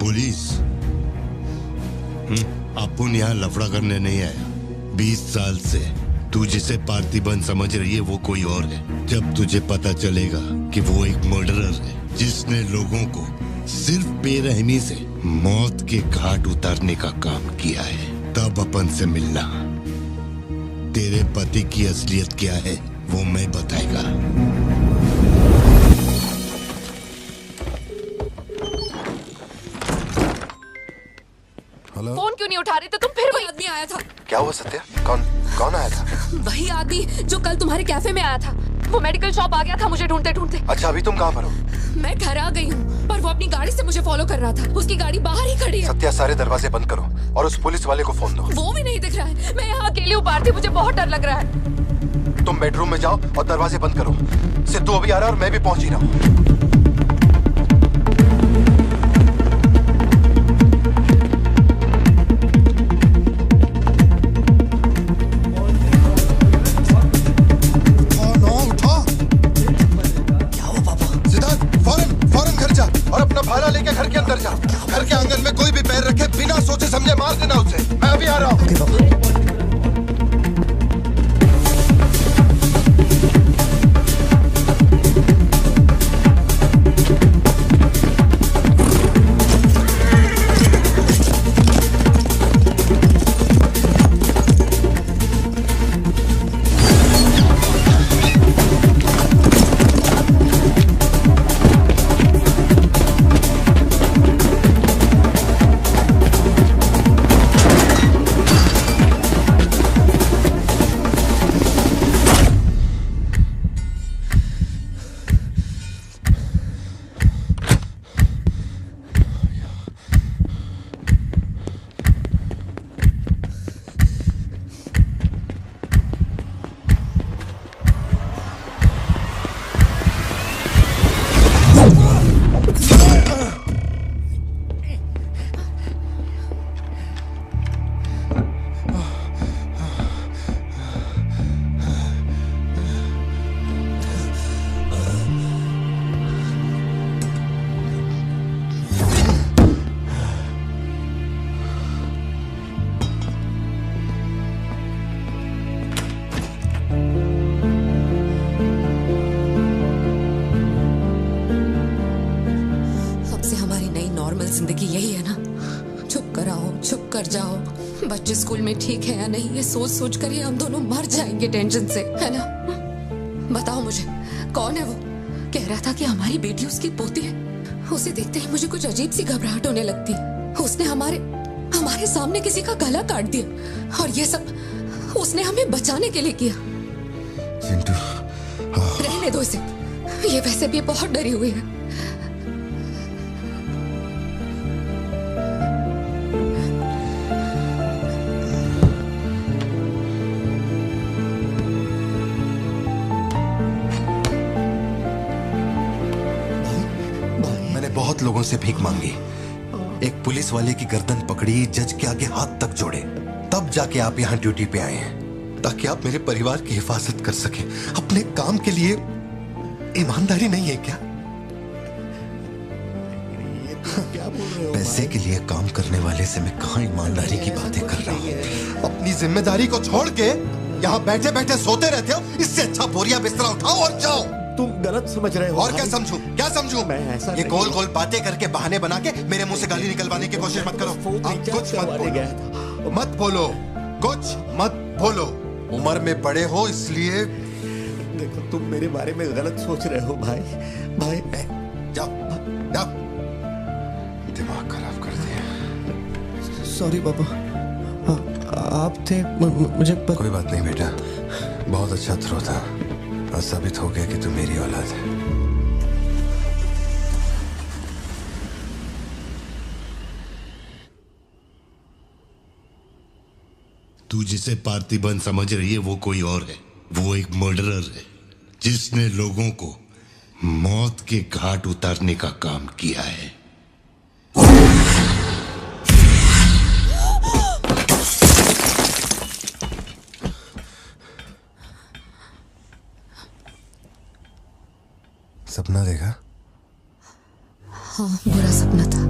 पुलिस? अपुन यहाँ लफड़ा करने नहीं आया। 20 साल से तू जिसे पार्थिबन समझ रही है वो कोई और है। जब तुझे पता चलेगा कि वो एक मर्डरर है जिसने लोगों को सिर्फ बेरहमी से मौत के घाट उतारने का काम किया है, तब अपन से मिलना। तेरे पति की असलियत क्या है वो मैं बताएगा। हेलो। फोन क्यों नहीं उठा रहे थे तुम? फिर वही आदमी आया था। क्या हुआ सत्या? कौन आया था? वही आदमी जो कल तुम्हारे कैफे में आया था। वो मेडिकल शॉप आ गया था मुझे ढूंढते ढूंढते। अच्छा, अभी तुम कहाँ पर हो? मैं घर आ गई हूँ, पर वो अपनी गाड़ी से मुझे फॉलो कर रहा था। उसकी गाड़ी बाहर ही खड़ी है। सत्या, सारे दरवाजे बंद करो और उस पुलिस वाले को फोन दो। वो भी नहीं दिख रहा है। मैं यहाँ अकेली हूँ पार्थी, मुझे बहुत डर लग रहा है। तुम बेडरूम में जाओ और दरवाजे बंद करो। सिद्धू अभी आ रहा है और मैं भी पहुंच ही रहा हूँ। भाला लेके घर के अंदर जा। घर के आंगन में कोई भी पैर रखे बिना सोचे समझे मार देना उसे। मैं अभी आ रहा हूँ। जिंदगी यही है ना, चुप कर आओ, चुप कर जाओ। बच्चे स्कूल में ठीक है या नहीं ये सोच सोच कर ही हम दोनों मर जाएंगे टेंशन से, है ना? बताओ मुझे, कौन है वो? कह रहा था कि हमारी बेटी उसकी पोती है। उसे देखते ही मुझे कुछ अजीब सी घबराहट होने लगती है। उसने हमारे सामने किसी का गला काट दिया और ये सब उसने हमें बचाने के लिए किया। चिंटू, रहने दो इसे, ये वैसे भी बहुत डरी हुई है। बहुत लोगों से भीख मांगी, एक पुलिस वाले की गर्दन पकड़ी, जज के आगे हाथ तक जोड़े, तब जाके आप यहाँ ड्यूटी पे आए हैं ताकि आप मेरे परिवार की हिफाजत कर सकें। अपने काम के लिए ईमानदारी नहीं है क्या? क्या बोल रहे हो? पैसे के लिए काम करने वाले से मैं कहाँ ईमानदारी की बातें कर रहा हूँ? अपनी जिम्मेदारी को छोड़ के यहाँ बैठे बैठे सोते रहते हो। इससे अच्छा बोरिया बिस्तरा उठाओ और जाओ। तुम गलत समझ रहे हो। और क्या समझू? क्या समझू? मैं ऐसा ये गोल गोल बातें करके बहाने बना के मेरे मुंह से गाली निकलवाने की कोशिश मत करो। आप कुछ मत बोलो, कुछ मत बोलो। उम्र में बड़े हो इसलिए। देखो तुम मेरे बारे में गलत सोच रहे हो भाई। जाओ जाओ, दिमाग खराब कर दिया। सॉरी पापा, आप थे मुझे कोई बात नहीं बेटा, बहुत अच्छा थ्रो था। आज साबित हो गया कि तू मेरी औलाद है। तू जिसे पार्थिबन समझ रही है वो कोई और है। वो एक मर्डरर है जिसने लोगों को मौत के घाट उतारने का काम किया है। सपना देखा? हाँ, बुरा सपना था।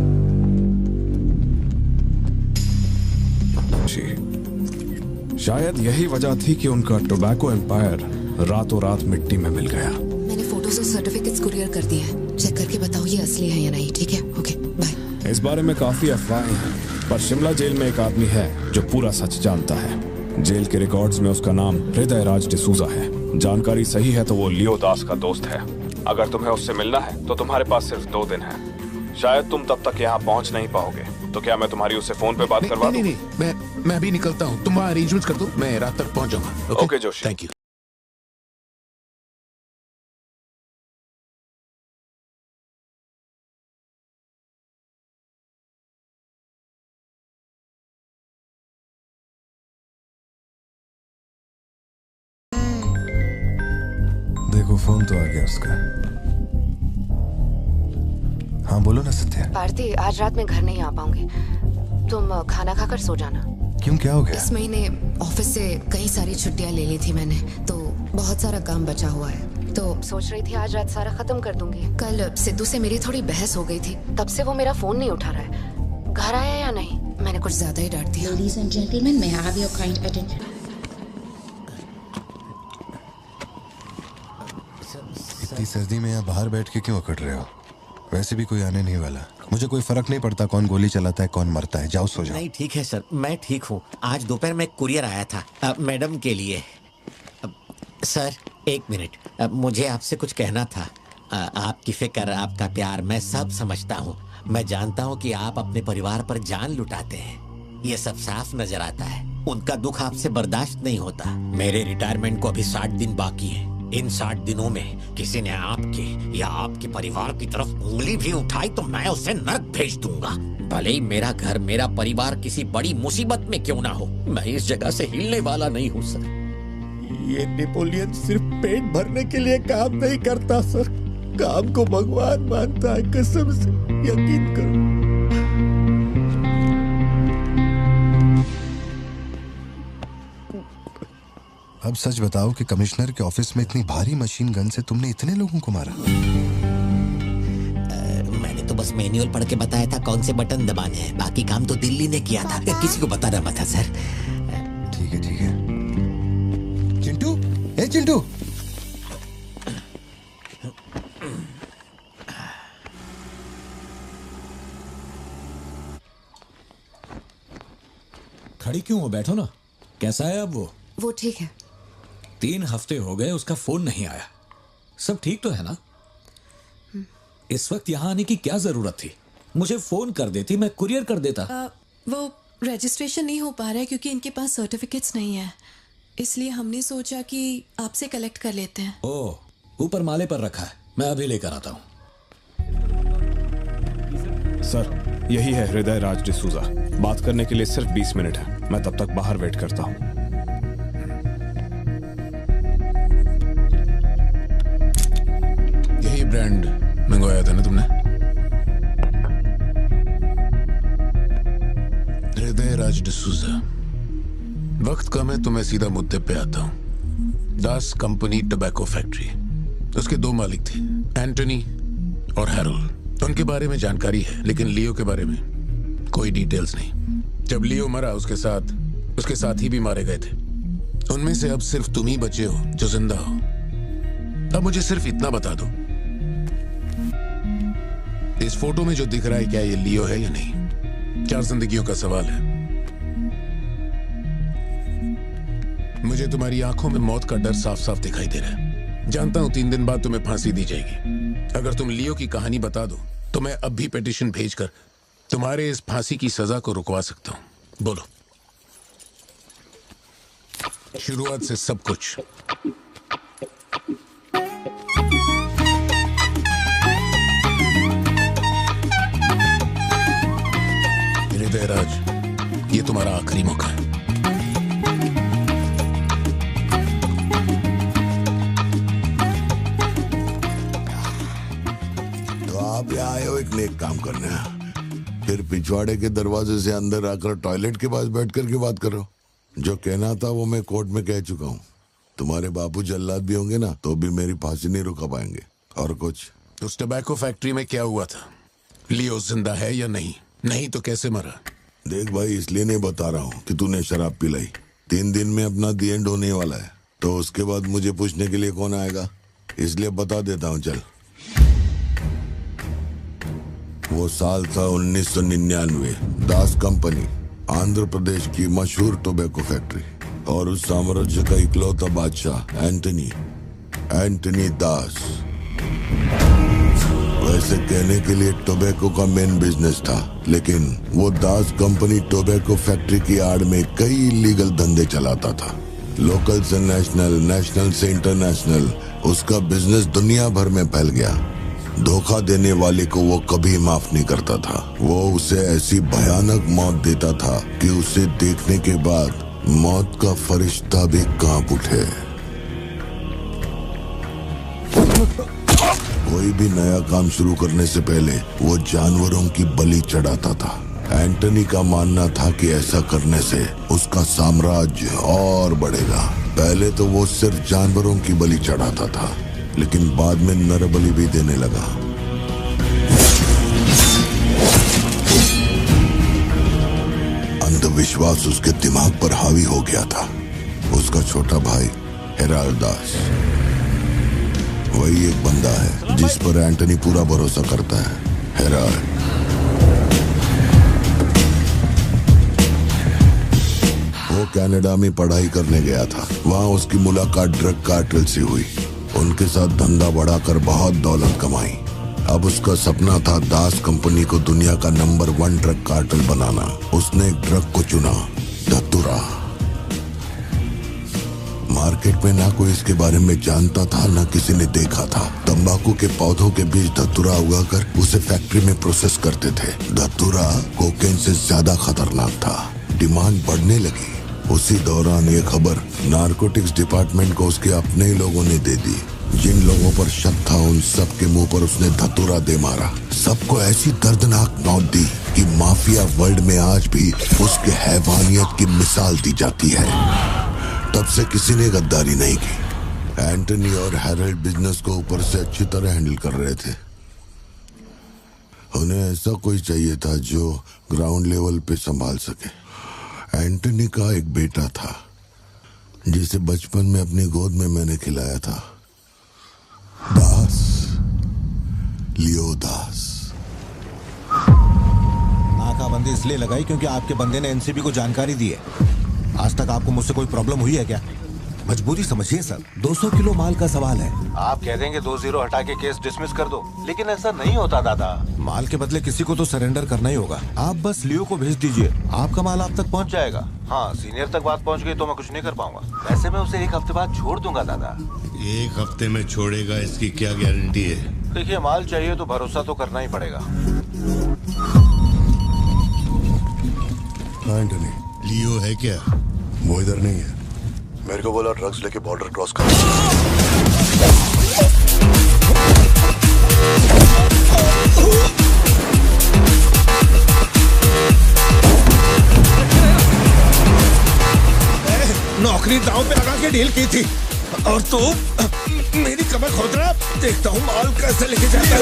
शायद यही वजह थी कि उनका टोबैको एम्पायर रातों रात मिट्टी में मिल गया। मैंने फोटोज और सर्टिफिकेट्स कुरियर कर दिए हैं। चेक करके बताओ ये असली है या नहीं। ठीक है, ओके, बाय। इस बारे में काफी अफवाहें हैं, पर शिमला जेल में एक आदमी है जो पूरा सच जानता है। जेल के रिकॉर्ड्स में उसका नाम हृदय राज डिसूजा है। जानकारी सही है तो वो लियो दास का दोस्त है। अगर तुम्हें उससे मिलना है तो तुम्हारे पास सिर्फ 2 दिन है। शायद तुम तब तक यहाँ पहुँच नहीं पाओगे, तो क्या मैं तुम्हारी उससे फोन पे बात करवा दूं? नहीं, मैं अभी निकलता हूँ। तुम वहाँ अरेंजमेंट कर दो, मैं रात तक पहुँच जाऊंगा। Okay Joshi, thank you. देखो फोन तो आ गया उसका। हाँ बोलो ना सत्या। भारती, आज रात में घर नहीं आ पाऊंगी। तुम खाना खाकर सो जाना। क्यों, क्या हो गया? इस महीने ऑफिस से कई सारी छुट्टियां ले ली थी मैंने, तो बहुत सारा काम बचा हुआ है। तो सोच रही थी आज रात सारा खत्म कर दूंगी। कल सिद्धू से मेरी थोड़ी बहस हो गई थी, तब से वो मेरा फोन नहीं उठा रहा है। घर आया या नहीं? मैंने कुछ ज्यादा ही डांट दिया। Ladies and gentlemen, may I have your kind attention? इतनी सर्दी में यहाँ बाहर बैठ के क्यों अकड़ रहे हो? वैसे भी कोई आने नहीं वाला। मुझे कोई फर्क नहीं पड़ता कौन गोली चलाता है कौन मरता है। जाओ सो जाओ। नहीं ठीक है सर, मैं ठीक हूँ। आज दोपहर में कुरियर आया था मैडम के लिए। सर एक मिनट, मुझे आपसे कुछ कहना था। आपकी फिक्र, आपका प्यार मैं सब समझता हूँ। मैं जानता हूँ कि आप अपने परिवार पर जान लुटाते हैं, ये सब साफ नजर आता है। उनका दुख आपसे बर्दाश्त नहीं होता। मेरे रिटायरमेंट को अभी 60 दिन बाकी है। इन 60 दिनों में किसी ने आपके या आपके परिवार की तरफ उंगली भी उठाई तो मैं उसे नर्क भेज दूंगा। भले ही मेरा घर, मेरा परिवार किसी बड़ी मुसीबत में क्यों ना हो, मैं इस जगह से हिलने वाला नहीं हूँ सर। ये नेपोलियन सिर्फ पेट भरने के लिए काम नहीं करता सर, काम को भगवान मानता है। कसम से यकीन करो। अब सच बताओ कि कमिश्नर के ऑफिस में इतनी भारी मशीन गन से तुमने इतने लोगों को मारा? मैंने तो बस मैनुअल पढ़ के बताया था कौन से बटन दबाने हैं, बाकी काम तो दिल्ली ने किया था। किसी को बताना मत था सर। ठीक है ठीक है। चिंटू, ए चिंटू, खड़ी क्यों हो? बैठो ना। कैसा है अब वो ठीक है। 3 हफ्ते हो गए, उसका फोन नहीं आया। सब ठीक तो है ना? इस वक्त यहाँ आने की क्या जरूरत थी? मुझे फोन कर देती, मैं कुरियर कर देता। वो रजिस्ट्रेशन नहीं हो पा रहा है क्योंकि इनके पास सर्टिफिकेट्स नहीं है, इसलिए हमने सोचा कि आपसे कलेक्ट कर लेते हैं। ओह, ऊपर माले पर रखा है, मैं अभी लेकर आता हूँ। सर, यही है हृदय राज डिसूजा। बात करने के लिए सिर्फ 20 मिनट है। मैं तब तक बाहर वेट करता हूँ। यही ब्रांड मंगवाया था ना तुमने? हृदय राज डिसूजा। वक्त कम है तो मैं सीधा मुद्दे पे आता हूँ। दास कंपनी टोबैको फैक्ट्री, उसके 2 मालिक थे, एंटनी और हैरोल्ड। उनके बारे में जानकारी है, लेकिन लियो के बारे में कोई डिटेल्स नहीं। जब लियो मरा उसके साथ ही भी मारे गए थे। उनमें से अब सिर्फ तुम ही बचे हो जो जिंदा हो। अब मुझे सिर्फ इतना बता दो, इस फोटो में जो दिख रहा है क्या ये लियो है या नहीं? 4 जिंदगियों का सवाल है। मुझे तुम्हारी आंखों में मौत का डर साफ साफ दिखाई दे रहा है। जानता हूं 3 दिन बाद तुम्हें फांसी दी जाएगी। अगर तुम लियो की कहानी बता दो तो मैं अब भी पिटीशन भेजकर तुम्हारे इस फांसी की सजा को रुकवा सकता हूं। बोलो, शुरुआत से सब कुछ। हृदय राज, ये तुम्हारा आखिरी मौका है। आप यहाँ आए हो एक नेक काम करने, फिर पिछवाड़े के दरवाजे से अंदर आकर टॉयलेट के पास बैठ कर के बात करो। जो कहना था वो मैं कोर्ट में कह चुका हूँ। तुम्हारे बापू जल्लाद भी होंगे ना तो भी मेरी फांसी नहीं रुका पाएंगे। और कुछ? उस टबैको फैक्ट्री में क्या हुआ था? लियो जिंदा है या नहीं? नहीं तो कैसे मरा? देख भाई, इसलिए नहीं बता रहा हूँ कि तूने शराब पिलाई। 3 दिन में अपना दी एंड होने वाला है, तो उसके बाद मुझे पूछने के लिए कौन आएगा, इसलिए बता देता हूँ। चल, वो साल था 1999। दास कंपनी, आंध्र प्रदेश की मशहूर टोबैको फैक्ट्री, और उस साम्राज्य का इकलौता बादशाह एंटनी दास। वैसे कहने के लिए टोबैको का मेन बिजनेस था, लेकिन वो दास कंपनी टोबैको फैक्ट्री की आड़ में कई इलीगल धंधे चलाता था। लोकल से नेशनल, नेशनल से इंटरनेशनल, उसका बिजनेस दुनिया भर में फैल गया। धोखा देने वाले को वो कभी माफ नहीं करता था। वो उसे ऐसी भयानक मौत देता था कि उसे देखने के बाद मौत का फरिश्ता भी कांप उठे। कोई भी नया काम शुरू करने से पहले वो जानवरों की बलि चढ़ाता था। एंटनी का मानना था कि ऐसा करने से उसका साम्राज्य और बढ़ेगा। पहले तो वो सिर्फ जानवरों की बलि चढ़ाता था, लेकिन बाद में नर बलि भी देने लगा। अंधविश्वास उसके दिमाग पर हावी हो गया था। उसका छोटा भाई हेराल्ड दास, वही एक बंदा है जिस पर एंटनी पूरा भरोसा करता है। हेराल्ड वो कनाडा में पढ़ाई करने गया था। वहां उसकी मुलाकात ड्रग कार्टेल से हुई। उनके साथ धंधा बढ़ाकर बहुत दौलत कमाई। अब उसका सपना था दास कंपनी को दुनिया का नंबर 1 ड्रग कार्टेल बनाना। उसने एक ड्रग को चुना, धतूरा। मार्केट में ना कोई इसके बारे में जानता था, ना किसी ने देखा था। तंबाकू के पौधों के बीच धतूरा उगाकर उसे फैक्ट्री में प्रोसेस करते थे। धतूरा कोकेन से ज्यादा खतरनाक था। डिमांड बढ़ने लगी। उसी दौरान ये खबर नारकोटिक्स डिपार्टमेंट को उसके अपने ही लोगों ने दे दी। जिन लोगों पर शक था उन सब के मुंह पर उसने धतूरा दे मारा। सबको ऐसी दर्दनाक मौत दी कि माफिया वर्ल्ड में आज भी उसके हैवानियत की मिसाल दी जाती है। तब से किसी ने गद्दारी नहीं की। एंटनी और हैरल्ड बिजनेस को ऊपर से अच्छी तरह हैंडल कर रहे थे। उन्हें ऐसा कोई चाहिए था जो ग्राउंड लेवल पे संभाल सके। एंटनी का एक बेटा था जिसे बचपन में अपनी गोद में मैंने खिलाया था, दास, लियो दास। नाकाबंदी इसलिए लगाई क्योंकि आपके बंदे ने एनसीबी को जानकारी दी है। आज तक आपको मुझसे कोई प्रॉब्लम हुई है क्या? मजबूरी समझिए सर, 200 किलो माल का सवाल है। आप कह देंगे 2-0 हटा के केस डिसमिस कर दो, लेकिन ऐसा नहीं होता दादा। माल के बदले किसी को तो सरेंडर करना ही होगा। आप बस लियो को भेज दीजिए, आपका माल आप तक पहुंच जाएगा। हाँ, सीनियर तक बात पहुंच गई तो मैं कुछ नहीं कर पाऊंगा। वैसे मैं उसे 1 हफ्ते बाद छोड़ दूंगा दादा। 1 हफ्ते में छोड़ेगा, इसकी क्या गारंटी है? देखिए, माल चाहिए तो भरोसा तो करना ही पड़ेगा। एंटनी, लियो है क्या? वो इधर नहीं है। मेरे को बोला ड्रग्स लेके बॉर्डर क्रॉस कर। नौकरी दांव पे लगा के डील की थी और तू मेरी कमर खोद रहा। देखता हूँ माल कैसे लेके जाता है।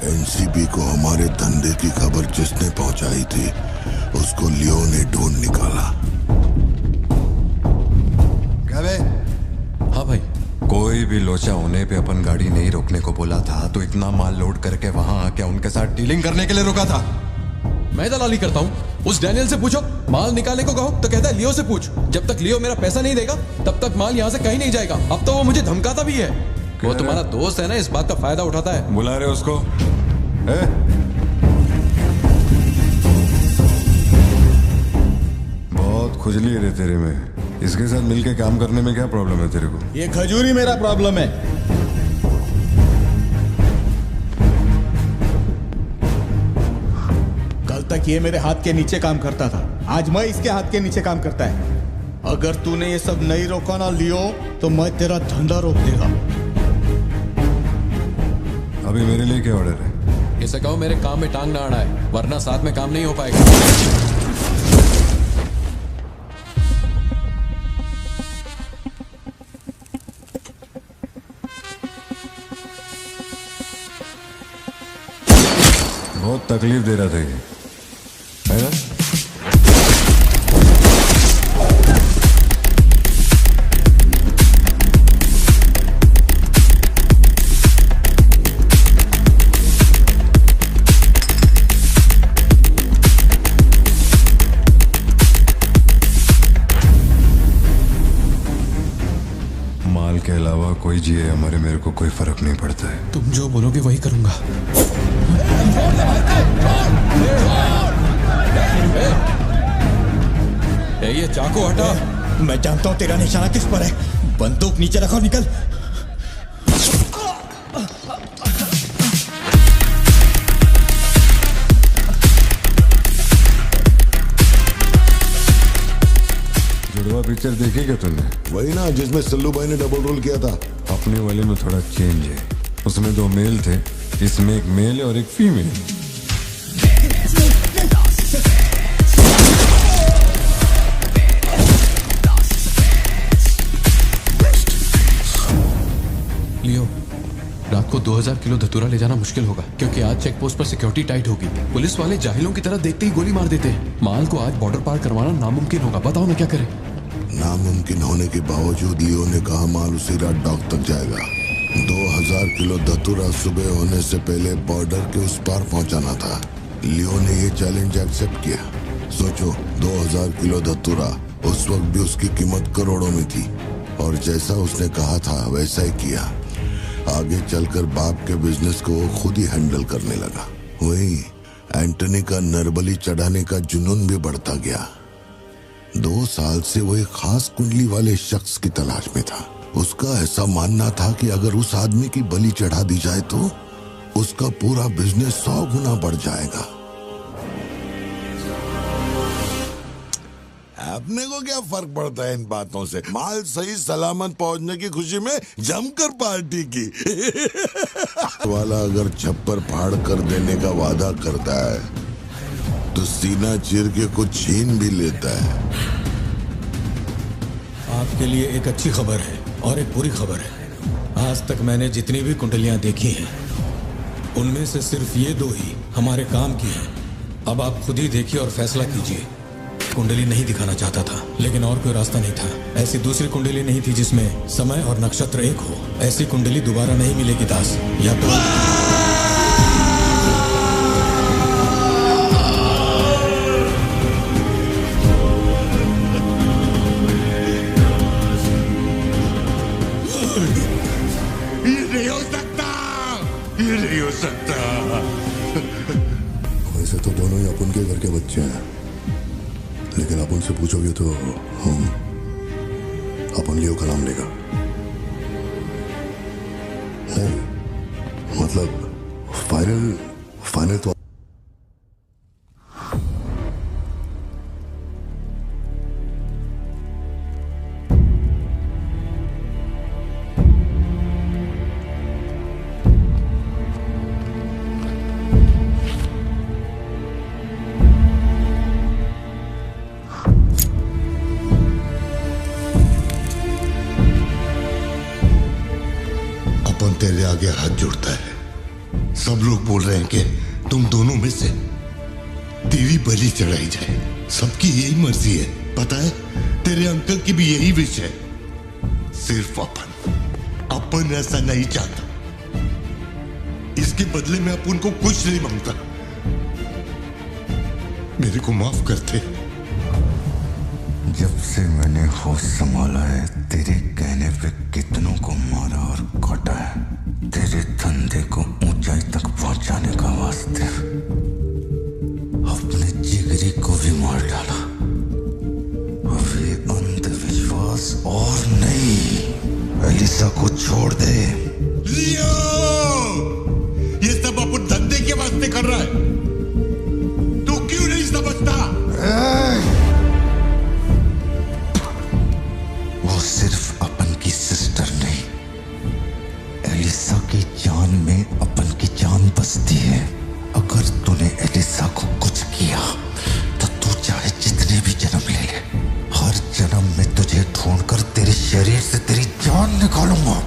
एनसीबी को हमारे धंधे की खबर जिसने पहुंचाई थी उसको लियो ने ढूंढ निकाला। क्या बे? हाँ भाई, कोई भी लोचा होने पे अपन गाड़ी नहीं रोकने को बोला था, तो इतना माल लोड करके वहां आके उनके साथ डीलिंग करने के लिए रुका था। मैं दलाली करता हूँ? उस डैनियल से पूछो। माल निकालने को कहो तो कहता है लियो से पूछ। जब तक लियो मेरा पैसा नहीं देगा तब तक माल यहाँ से कहीं नहीं जाएगा। अब तो वो मुझे धमकाता भी है। वो तुम्हारा दोस्त है ना, इस बात का फायदा उठाता है। बुला रहे उसको? बहुत खुजली है रे तेरे में। इसके साथ मिलके काम करने में क्या प्रॉब्लम है तेरे को? ये खजूरी मेरा प्रॉब्लम है। कल तक ये मेरे हाथ के नीचे काम करता था, आज मैं इसके हाथ के नीचे काम करता है। अगर तूने ये सब नहीं रोका ना लियो तो मैं तेरा धंधा रोक देगा। अभी मेरे लिए क्या ऑर्डर है? इसे कहो मेरे काम में टांग ना अड़ा है, वरना साथ में काम नहीं हो पाएगा। बहुत तकलीफ दे रहा था ये, है ना? माल के अलावा कोई जिए हमारे, मेरे को कोई फर्क नहीं पड़ता है। तुम जो बोलोगे वही करूंगा। ये चाकू हटा। मैं जानता हूं तेरा निशाना किस पर है। बंदूक नीचे रखो, निकल। जुड़वा पिक्चर देखी क्या तुमने? वही ना जिसमें सल्लू भाई ने डबल रोल किया था। अपने वाले में थोड़ा चेंज है, उसमें 2 मेल थे, इसमें एक मेल है और एक फीमेल। लियो, रात को 2000 किलो धतूरा ले जाना मुश्किल होगा, क्योंकि आज चेक पोस्ट पर सिक्योरिटी टाइट होगी। पुलिस वाले जाहिलों की तरह देखते ही गोली मार देते हैं। माल को आज बॉर्डर पार करवाना नामुमकिन होगा। बताओ ना क्या करें? नामुमकिन होने के बावजूद लियो ने कहा माल उसी रात डॉक तक जाएगा। 2000 किलो धतूरा सुबह होने से पहले बॉर्डर के उस पार पहुंचाना था। लियो ने ये चैलेंज एक्सेप्ट किया। सोचो, 2000 किलो धतूरा, उस वक्त भी उसकी कीमत करोड़ों में थी, और जैसा उसने कहा था वैसा ही किया। आगे चलकर बाप के बिजनेस को वो खुद ही हैंडल करने लगा। वही एंटनी का नरबली चढ़ाने का जुनून भी बढ़ता गया। 2 साल से वो एक खास कुंडली वाले शख्स की तलाश में था। उसका ऐसा मानना था कि अगर उस आदमी की बलि चढ़ा दी जाए तो उसका पूरा बिजनेस 100 गुना बढ़ जाएगा। अपने को क्या फर्क पड़ता है इन बातों से? माल सही सलामत पहुंचने की खुशी में जमकर पार्टी की। वाला अगर छप्पर फाड़ कर देने का वादा करता है तो सीना चीर के कुछ छीन भी लेता है। आपके लिए एक अच्छी खबर है और एक बुरी खबर है। आज तक मैंने जितनी भी कुंडलियां देखी हैं, उनमें से सिर्फ ये 2 ही हमारे काम की हैं। अब आप खुद ही देखिए और फैसला कीजिए। कुंडली नहीं दिखाना चाहता था, लेकिन और कोई रास्ता नहीं था। ऐसी दूसरी कुंडली नहीं थी जिसमें समय और नक्षत्र एक हो। ऐसी कुंडली दोबारा नहीं मिलेगी दास। या तो ये नहीं हो सकता, ये नहीं हो सकता। वैसे तो दोनों ही अपन के घर के बच्चे हैं, लेकिन आप उनसे पूछोगे तो अपन लियो का नाम लेगा। नहीं, मतलब फाइनल तो तेरे आगे हाथ जोड़ता है। सब लोग बोल रहे हैं कि तुम दोनों में से तेरी बलि चढ़ाई जाए। सबकी यही मर्जी है, पता है? तेरे अंकल की भी यही विश है। सिर्फ अपन ऐसा नहीं चाहता। इसके बदले में अपन को कुछ नहीं मांगता। मेरे को माफ करते। जब से मैंने होश संभाला है, तेरे कहने पे कितनों को मारा और काटा है, तेरे धंधे को ऊंचाई तक पहुंचाने का वास्ते अपने जिगरी को भी मार डाला। अब ये अंधविश्वास एलिसा को छोड़ दे। लियो, ये सब अपन धंधे के वास्ते कर रहा है, तू क्यों नहीं समझता? वो सिर्फ अपन की सिस्टर नहीं, एलिसा की जान में अपन की जान बसती है। अगर तूने एलिसा को कुछ किया तो तू चाहे जितने भी जन्म ले ले, हर जन्म में तुझे ढूंढकर तेरे शरीर से तेरी जान निकालूंगा।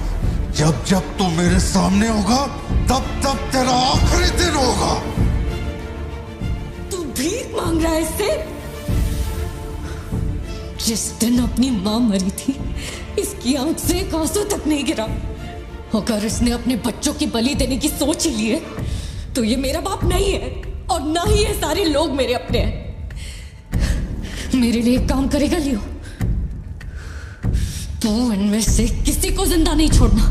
जब जब तू मेरे सामने होगा तब तब तेरा आखिरी दिन होगा। तू भीख मांग रहा है इससे? जिस दिन अपनी मां मरी थी, इसकी आंख से एक आंसू तक नहीं गिरा। अगर इसने अपने बच्चों की बलि देने की सोच ही ली है तो ये मेरा बाप नहीं है, और ना ही ये सारे लोग मेरे अपने हैं। मेरे लिए एक काम करेगा लियो, तो इनमें से किसी को जिंदा नहीं छोड़ना।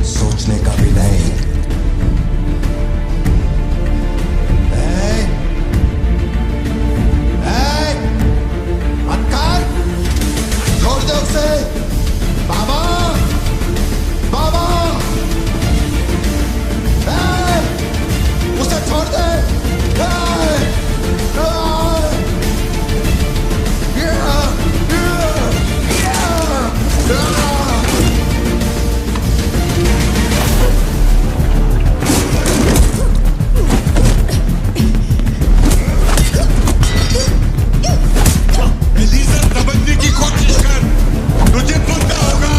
सोचने का भी नहीं। छोड़ दे उसे। बाबा, बाबा, उसे छोड़ दे। एलिसा समझने की कोशिश कर, तुझे पता होगा।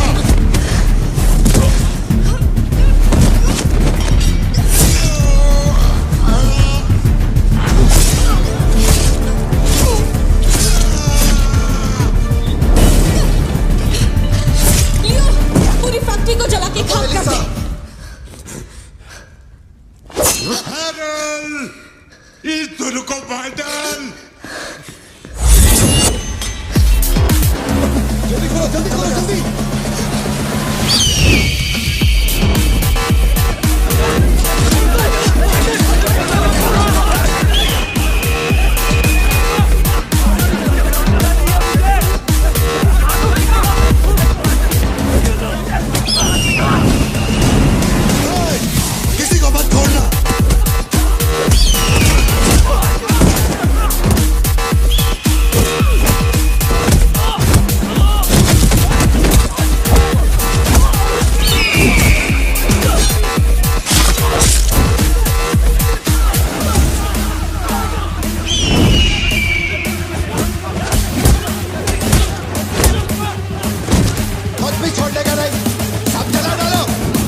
लियो, पूरी फैक्ट्री को जला के खाक कर दे। हैरल, इस दोनों को मार डाल। जल्दी करो, जल्दी करो, जल्दी। किसी को मत छोड़ना। कुछ भी छोड़ने का नहीं, सब जला डालो,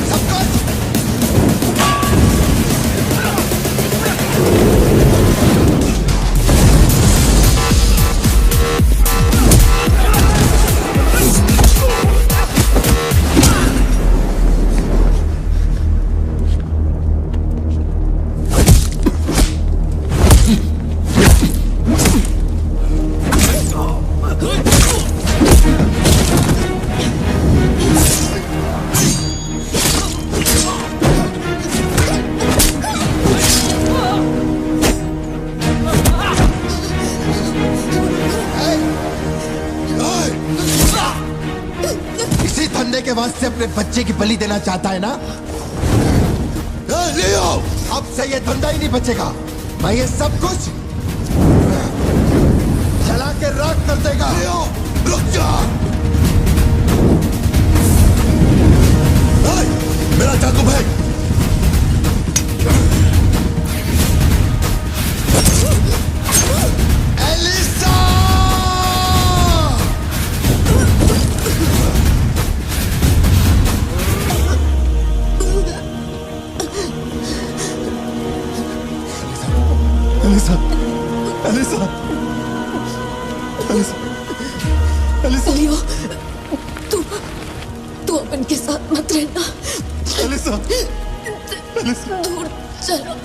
सब कुछ। इसी धंधे के वास्ते अपने बच्चे की बलि देना चाहता है ना? लियो, अब से ये धंधा ही नहीं बचेगा। मैं ये सब कुछ जला के राख कर देगा। लियो, रुक जा। मेरा चाकू फेंक। Alisa! Alisa, Alisa, Alisa, Alisa. Leo, तू अपन के साथ मत रहना। Alisa, Alisa. दूर चलो।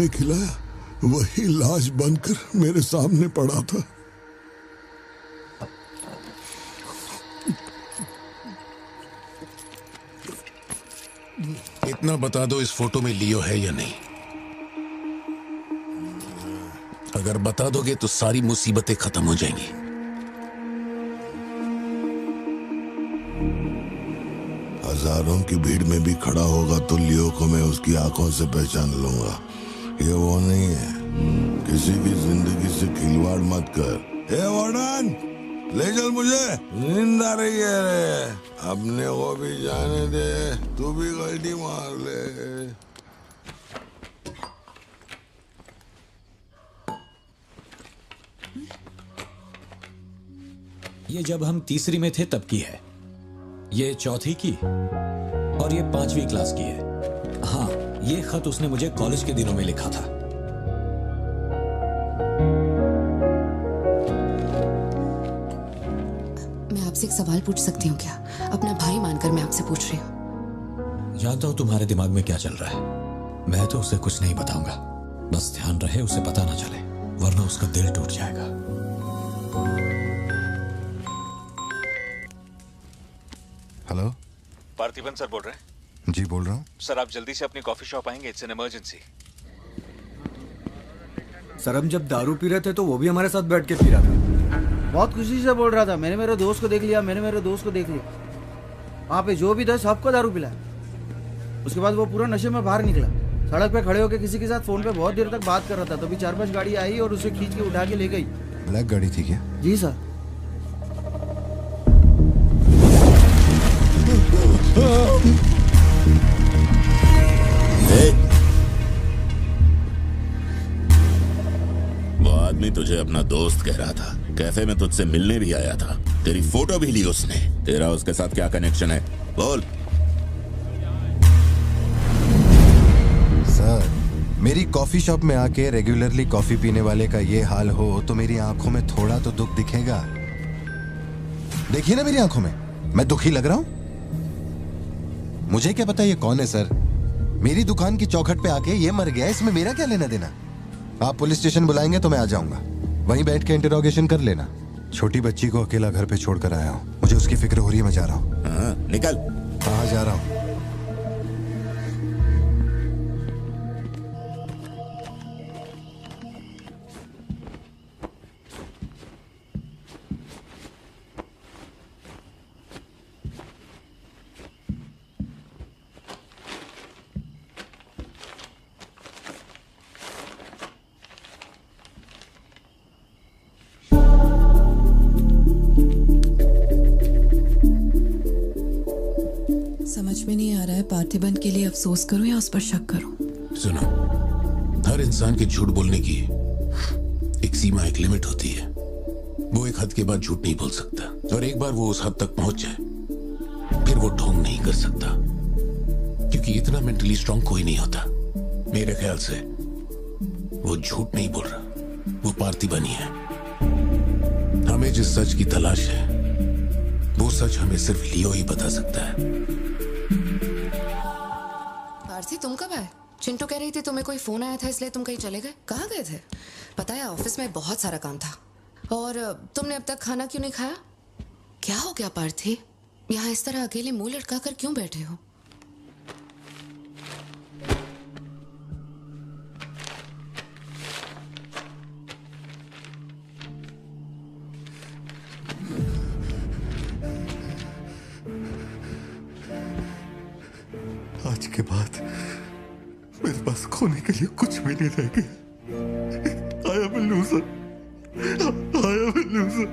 में खिलाया वही लाश बनकर मेरे सामने पड़ा था। इतना बता दो, इस फोटो में लियो है या नहीं? अगर बता दोगे तो सारी मुसीबतें खत्म हो जाएंगी। हजारों की भीड़ में भी खड़ा होगा तो लियो को मैं उसकी आंखों से पहचान लूंगा। ये वो नहीं है। किसी की जिंदगी से खिलवाड़ मत कर। ए वार्डन, ले चल मुझे, नींद आ रही है रे। अपने को भी जाने दे, तू भी गलती मार ले। ये जब हम तीसरी में थे तब की है, ये चौथी की और ये 5वीं क्लास की है। हाँ, ये खत उसने मुझे कॉलेज के दिनों में लिखा था। मैं आपसे एक सवाल पूछ सकती हूँ क्या? अपना भाई मानकर मैं आपसे पूछ रही हूँ। जानता हूं तुम्हारे दिमाग में क्या चल रहा है। मैं तो उसे कुछ नहीं बताऊंगा, बस ध्यान रहे उसे पता ना चले, वरना उसका दिल टूट जाएगा। हेलो, पार्थिबन सर बोल रहे हैं? जी बोल रहा हूँ। सर आप जल्दी से अपनी कॉफी शॉप आएंगे, इट्स एन इमरजेंसी। सर हम जब दारू पी रहे थे तो वो भी हमारे साथ बैठ के पी रहा था। बहुत खुशी से बोल रहा था, मैंने मेरे दोस्त को देख लिया, मैंने मेरे दोस्त को देख लिया। वहाँ पे जो भी था सबको दारू पिलाया। उसके बाद वो पूरा नशे में बाहर निकला, सड़क पे खड़े होकर किसी के साथ फोन पे बहुत देर तक बात कर रहा था। तभी 4-5 गाड़ी आई और उसे खींच के उठा के ले गई। ब्लैक गाड़ी थी क्या? जी सर। वो आदमी तुझे अपना दोस्त कह रहा था, कैफे में तुझसे मिलने भी आया था, तेरी फोटो भी ली उसने। तेरा उसके साथ क्या कनेक्शन है, बोल। सर, मेरी कॉफी शॉप में आके रेगुलरली कॉफी पीने वाले का ये हाल हो तो मेरी आंखों में थोड़ा तो दुख दिखेगा। देखिए ना मेरी आंखों में, मैं दुखी लग रहा हूं? मुझे क्या पता ये कौन है सर। मेरी दुकान की चौखट पे आके ये मर गया, इसमें मेरा क्या लेना देना। आप पुलिस स्टेशन बुलाएंगे तो मैं आ जाऊंगा, वहीं बैठ के इंटरोगेशन कर लेना। छोटी बच्ची को अकेला घर पे छोड़कर आया हूँ, मुझे उसकी फिक्र हो रही है, मैं जा रहा हूँ। निकल। कहाँ जा रहा हूँ? समझ में नहीं आ रहा है पार्थिबन के लिए अफसोस करूं या उस पर शक करूं। सुनो, हर इंसान के झूठ बोलने की एक सीमा, एक लिमिट होती है। वो एक हद के बाद झूठ नहीं बोल सकता, और एक बार वो उस हद तक पहुंच जाए फिर वो ढोंग नहीं कर सकता, क्योंकि इतना मेंटली स्ट्रांग कोई नहीं होता। मेरे ख्याल से वो झूठ नहीं बोल रहा, वो पार्थिबन ही है। हमें जिस सच की तलाश है वो सच हमें सिर्फ लियो ही बता सकता है। पार्थी, तुम कब आए? चिंटू कह रही थी तुम्हें कोई फोन आया था इसलिए तुम कहीं चले गए। कहाँ गए थे? पता है ऑफिस में बहुत सारा काम था। और तुमने अब तक खाना क्यों नहीं खाया? क्या हो गया पार्थी? यहाँ इस तरह अकेले मुंह लटका कर क्यों बैठे हो? आज के बाद मेरे पास खोने के लिए कुछ भी नहीं रह गया। I am a loser. I am a loser.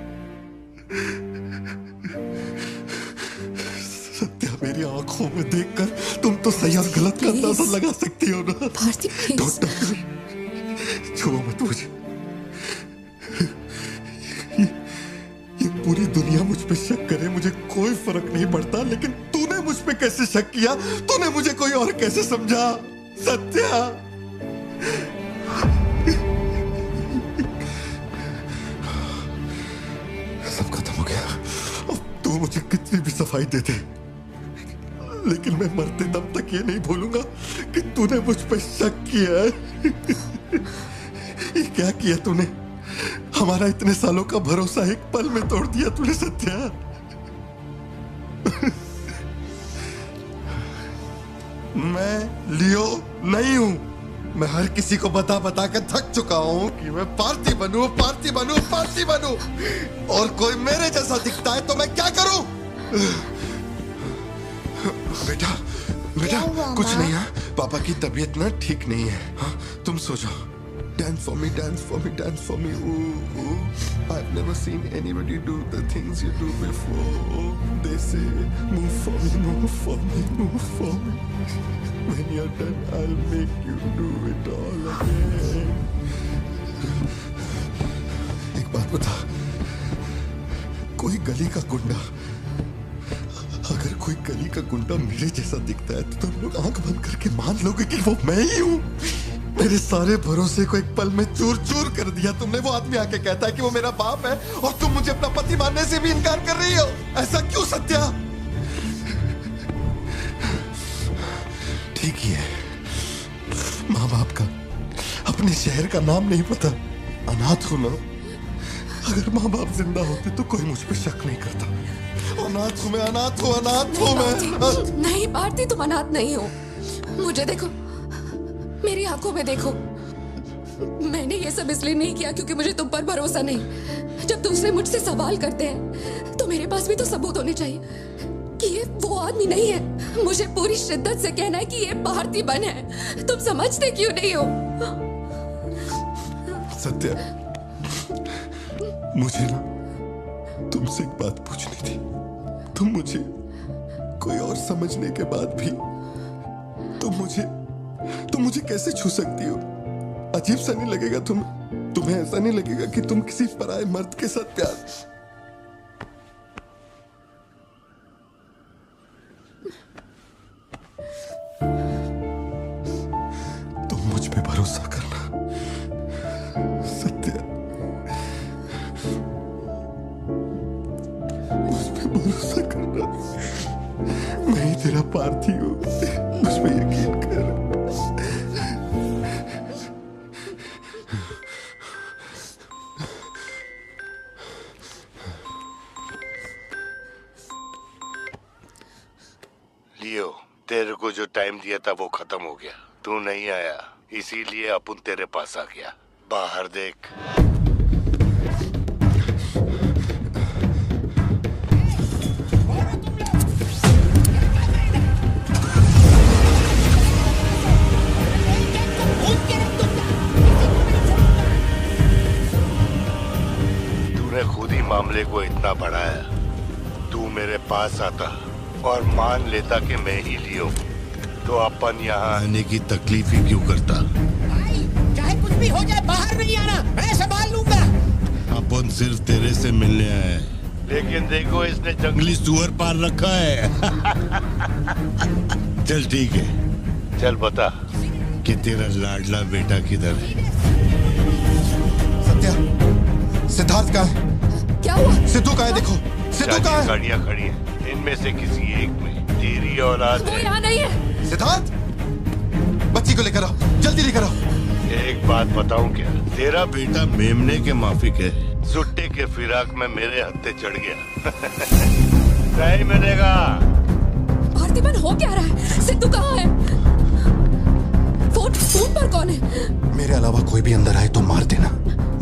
Satya, मेरी आंखों में देखकर तुम तो सही और गलत का अंदाजा लगा सकती हो ना। Don't touch me. छुओ मत मुझे। ये पूरी दुनिया मुझ पे शक करे, मुझे कोई फर्क नहीं पड़ता, लेकिन तूने मुझ पे कैसे शक किया? तूने मुझे कोई और कैसे समझा? सत्या, सब खत्म हो गया। अब तू मुझे कितनी भी सफाई दे दे, लेकिन मैं मरते दम तक ये नहीं भूलूंगा कि तूने मुझ पे शक किया है। ये क्या किया तूने? हमारा इतने सालों का भरोसा एक पल में तोड़ दिया तूने सत्या। मैं लियो नहीं हूं। मैं हर किसी को बता बता कर थक चुका हूं कि मैं पार्थी बनूं, पार्थी बनूं, पार्थी बनूं, और कोई मेरे जैसा दिखता है तो मैं क्या करूं? बेटा बेटा कुछ नहीं है। पापा की तबीयत ना ठीक नहीं है। हाँ, तुम सो जाओ। Dance for me, dance for me, dance for me. Ooh, ooh. I've never seen anybody do the things you do before. They say, move for me, move for me, move for me. When you're done, I'll make you do it all again. एक बात बता, कोई गली का गुंडा, अगर कोई गली का गुंडा मेरे जैसा दिखता है तो तुम लोग आंख बंद करके मान लोगे कि वो मैं ही हूँ। मेरे सारे भरोसे को एक पल में चूर चूर कर दिया तुमने। वो आदमी आके कहता है कि वो मेरा बाप है और तुम मुझे अपना पति मानने से भी इनकार कर रही हो। ऐसा क्यों सत्या? ठीक ही है, माँ बाप का अपने शहर का नाम नहीं पता, अनाथ हूं ना। अगर माँ बाप जिंदा होते तो कोई मुझ पर शक नहीं करता। अनाथ हूं मैं, अनाथ हूं, अनाथ हूं मैं। नहीं भारती, तुम अनाथ नहीं हो। मुझे देखो, मेरी आंखों में देखो। मैंने ये सब इसलिए नहीं किया क्योंकि मुझे तुम पर भरोसा नहीं। जब दूसरे मुझसे सवाल करते हैं तो मेरे पास भी तो सबूत होने चाहिए कि ये वो आदमी नहीं है। मुझे पूरी शिद्दत से कहना है कि ये भारती बन है। तुम समझते क्यों नहीं हो? सत्या, मुझे ना तुमसे एक बात पूछनी थी। तुम मुझे कोई और समझने के बाद भी तुम मुझे कैसे छू सकती हो? अजीब सा नहीं लगेगा तुम्हें ऐसा नहीं लगेगा कि तुम किसी पराये मर्द के साथ प्यार? तुम मुझ पे भरोसा करना सत्या, मुझ पे भरोसा करना। मैं ही तेरा पार्थी हूँ, मुझ पे यकीन कर। लियो, तेरे को जो टाइम दिया था वो खत्म हो गया। तू नहीं आया, इसीलिए अपन तेरे पास आ गया। बाहर देख। तूने खुद ही मामले को इतना बढ़ाया। तू मेरे पास आता और मान लेता कि मैं ही लियो, तो अपन यहाँ आने की तकलीफ ही क्यों करता? भाई, चाहे कुछ भी हो जाए बाहर नहीं आना, मैं संभाल लूंगा। अपन सिर्फ तेरे से मिलने आए, लेकिन देखो इसने जंगली सुअर पाल रखा है। चल ठीक है, चल बता कि तेरा लाडला बेटा किधर है? सत्या, सिद्धार्थ कहाँ है? क्या हुआ? सिद्धू कहाँ है? देखो सिद्धू कहाँ है? गाड़ियाँ खड़ी हैं, इनमें से किसी एक में तेरी औलाद वो यहाँ नहीं है। सिद्धार्थ, बच्ची को लेकर आओ, जल्दी लेकर आओ। एक बात बताऊं क्या? तेरा बेटा मेमने के माफिक है, सुट्टे के फिराक में मेरे हत्थे चढ़ गया। नहीं मिलेगा। भारतीबन हो क्या रहा है? सिद्धू कहाँ है? फोन पर कौन है? मेरे अलावा कोई भी अंदर आए तो मार देना,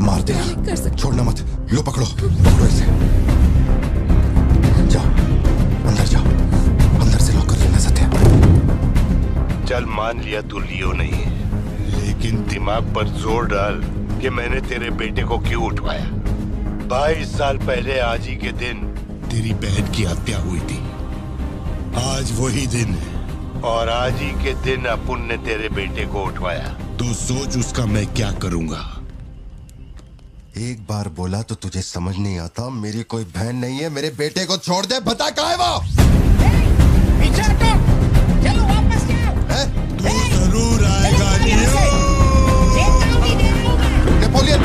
मार देना, छोड़ना मत। लो पकड़ो, पकड़ो इसे। जाओ अंदर जाओ, अंदर से लॉक कर लेना सत्या। चल मान लिया तू लियो नहीं है, लेकिन दिमाग पर जोर डाल कि मैंने तेरे बेटे को क्यों उठवाया। 22 साल पहले आज ही के दिन तेरी बहन की हत्या हुई थी। आज वही दिन है और आज ही के दिन अपुन ने तेरे बेटे को उठवाया। तो सोच उसका मैं क्या करूंगा। एक बार बोला तो तुझे समझ नहीं आता? मेरी कोई बहन नहीं है, मेरे बेटे को छोड़ दे। बता कहाँ है वो? पीछे हटो, चलो वापस जाओ। तू जरूर आएगा लियो। नेपोलियन,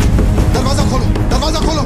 दरवाजा खोलो, दरवाजा खोलो।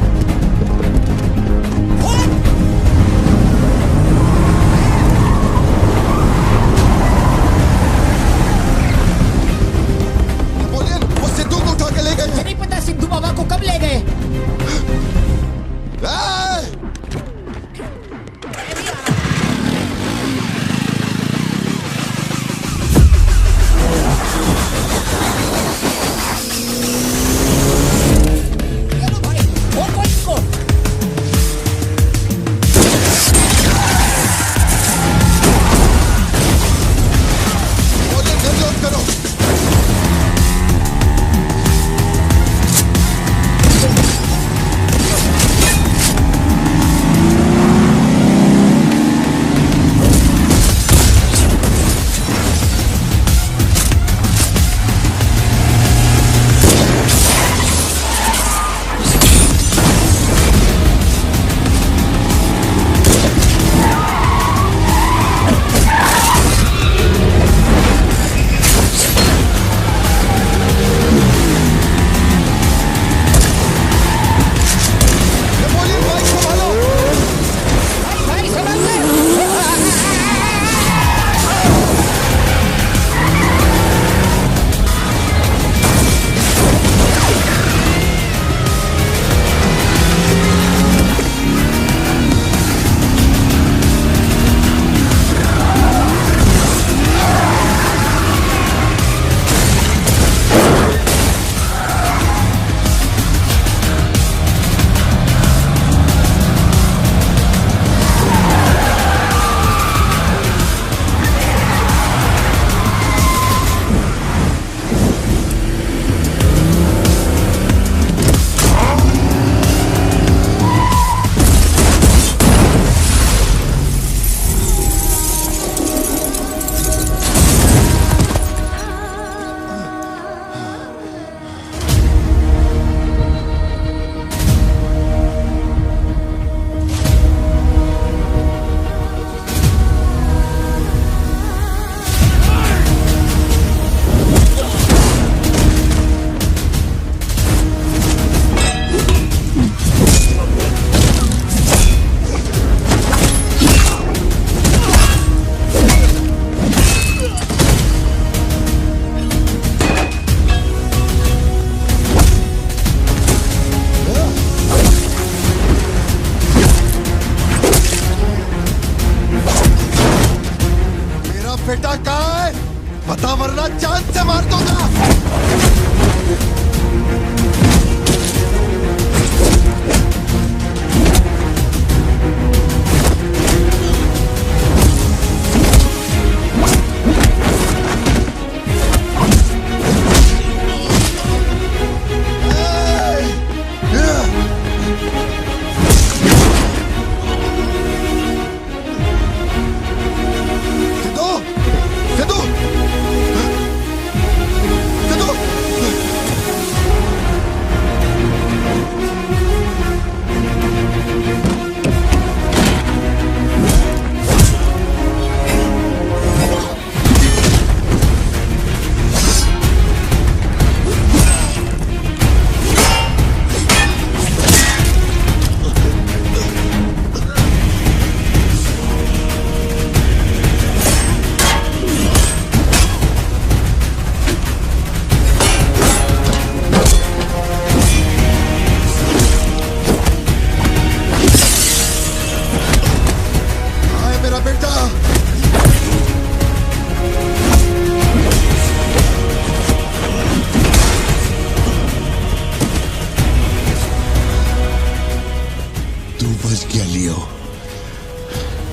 गया लियो,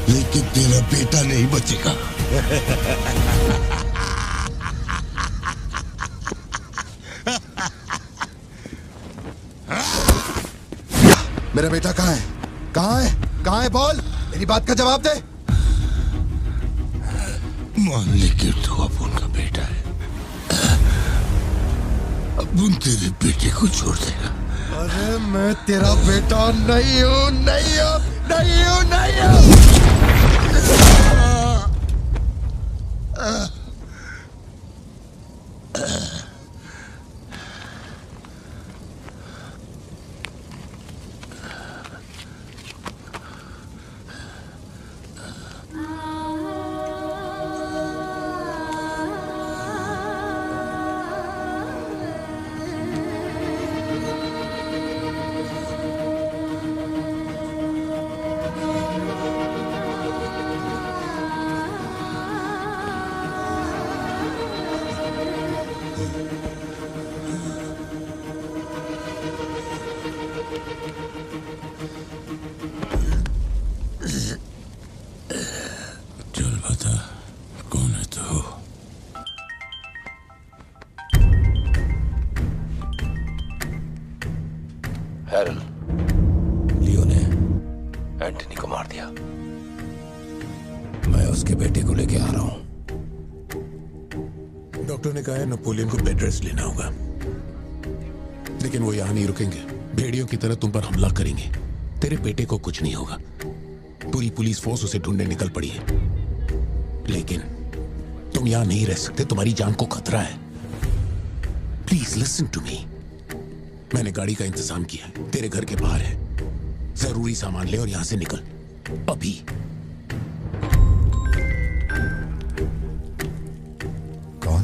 लेकिन तेरा बेटा नहीं बचेगा। मेरा बेटा कहाँ है? कहाँ है? कहाँ है? बोल, मेरी बात का जवाब दे। मान ले कि तू अब उनका बेटा है, अब उन तेरे बेटे को छोड़ देगा। अरे मैं तेरा बेटा नहीं हूँ, नहीं हूँ, नहीं हूँ, नहीं हूँ। चल बता, कौन है तू? हैरल, लियो ने एंटनी को मार दिया। मैं उसके बेटे को लेके आ रहा हूं। डॉक्टर ने कहा है नेपोलियन को बेड रेस्ट लेना होगा, लेकिन वो यहां नहीं रुकेंगे। भेड़ियों की तरह तुम पर हमला करेंगे। तेरे बेटे को कुछ नहीं होगा। पूरी पुलिस फोर्स उसे ढूंढने निकल पड़ी है, लेकिन तुम यहां नहीं रह सकते। तुम्हारी जान को खतरा है। Please listen to me. मैंने गाड़ी का इंतजाम किया है, तेरे घर के बाहर है। जरूरी सामान ले और यहां से निकल अभी। कौन?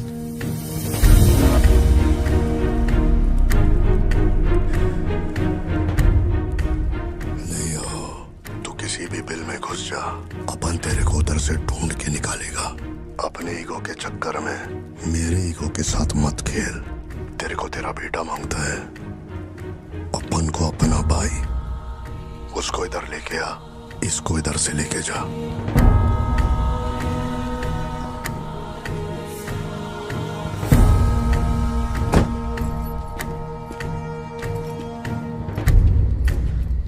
लियो, तू किसी भी बिल में घुस जा, अपन तेरे को उधर से ढूंढ के निकालेगा। अपने ईगो के चक्कर में मेरे ईगो के साथ मत खेल। तेरे को तेरा बेटा मांगता है, अपन को अपना भाई। उसको इधर लेके आ, इसको इधर से लेके जा।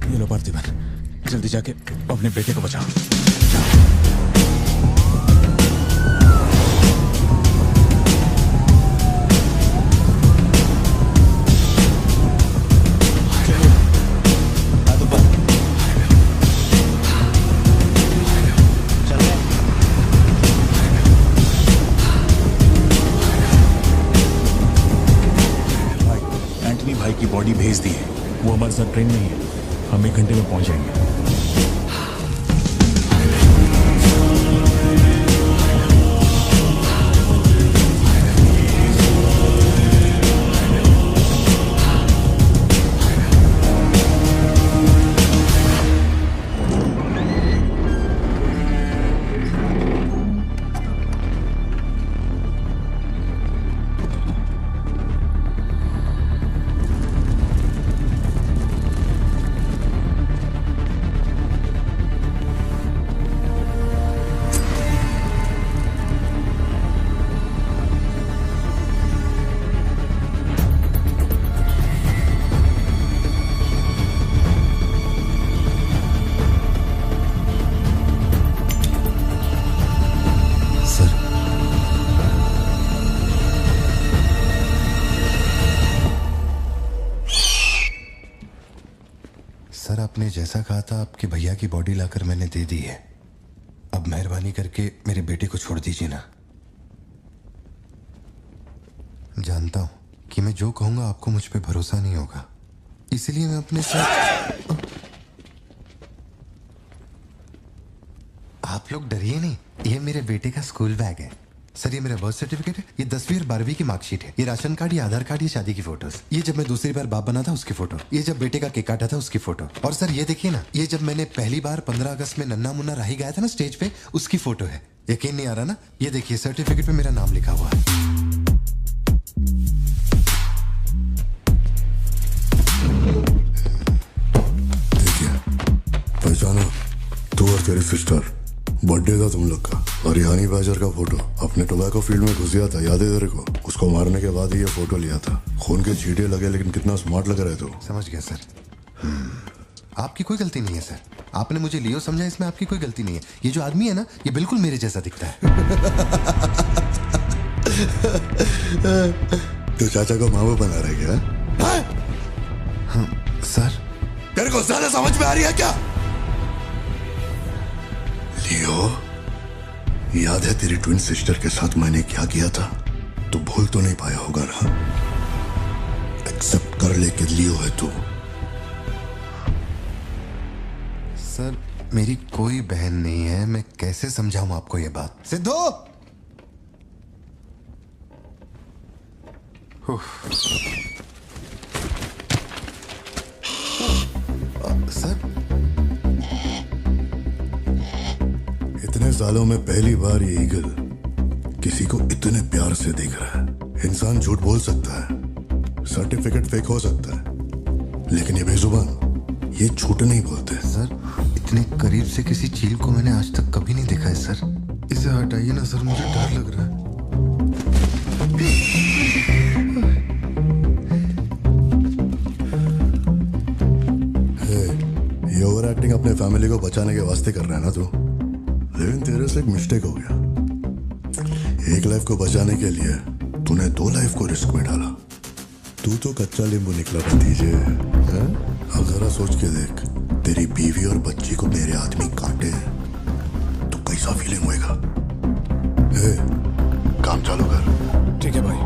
ये लो पार्थिवन, जल्दी जाके अपने बेटे को बचाओ। एंटनी भाई की बॉडी भेज दी है, वो हमारे साथ ट्रेन में ही है। हम 1 घंटे में पहुंच जाएंगे। सर, आपने जैसा कहा था आपके भैया की बॉडी लाकर मैंने दे दी है। अब मेहरबानी करके मेरे बेटे को छोड़ दीजिए ना। जानता हूं कि मैं जो कहूंगा आपको मुझ पे भरोसा नहीं होगा, इसलिए मैं अपने साथ। आप लोग डरिए नहीं, ये मेरे बेटे का स्कूल बैग है। सर, ये मेरा बर्थ सर्टिफिकेट है, ये 10वीं और 12वीं की मार्कशीट है, ये राशन कार्ड, ये आधार कार्ड, ये शादी की फोटोज, ये जब मैं दूसरी बार बाप बना था उसकी फोटो, ये जब बेटे का केक काटा था उसकी फोटो, और सर ये देखिए ना, ये जब मैंने पहली बार 15 अगस्त में नन्ना मुन्ना राही गाया था ना स्टेज पे, उसकी फोटो है। यकीन नहीं आ रहा ना? ये देखिए सर्टिफिकेट पे मेरा नाम लिखा हुआ है। पहचान था ना, तू और तेरी सिस्टर, बर्थडे था तुम लोग का, और ये हनी बैजर का फोटो अपने टोबैको फील्ड में घुस गया था, याद है तेरे को? उसको मारने के बाद ही ये फोटो लिया था। खून के छींटे लगे लेकिन कितना स्मार्ट लग रहा है तू। समझ गया सर। आपकी कोई गलती नहीं है सर, आपने मुझे लियो समझा, इसमें आपकी कोई गलती नहीं है। ये जो आदमी है ना, ये बिल्कुल मेरे जैसा दिखता है। तो चाचा को मामा बना रहे क्या? हाँ, सर तेरे को ज्यादा समझ में आ रही है क्या? लियो, याद है तेरी ट्विन सिस्टर के साथ मैंने क्या किया था? तू भूल तो नहीं पाया होगा ना? एक्सेप्ट कर ले कि लियो है तू। सर मेरी कोई बहन नहीं है, मैं कैसे समझाऊं आपको ये बात? सिद्धू! सर इतने सालों में पहली बार ये ईगल किसी को इतने प्यार से देख रहा है। इंसान झूठ बोल सकता है, सर्टिफिकेट फेक हो सकता है, लेकिन ये बेजुबान, ये झूठ नहीं बोलते। सर इतने करीब से किसी चील को मैंने आज तक कभी नहीं देखा है सर। इसे हटाइए ना सर, मुझे डर लग रहा है। ये ओवर एक्टिंग अपने फैमिली को बचाने के वास्ते कर रहा है ना तू, लेकिन तेरे से एक मिस्टेक हो गया। एक लाइफ को बचाने के लिए तूने 2 लाइफ को रिस्क में डाला। तू तो कच्चा नींबू निकला भतीजे। अब जरा सोच के देख, तेरी बीवी और बच्ची को मेरे आदमी काटे तो कैसा फीलिंग होएगा? काम चालू कर। ठीक है भाई।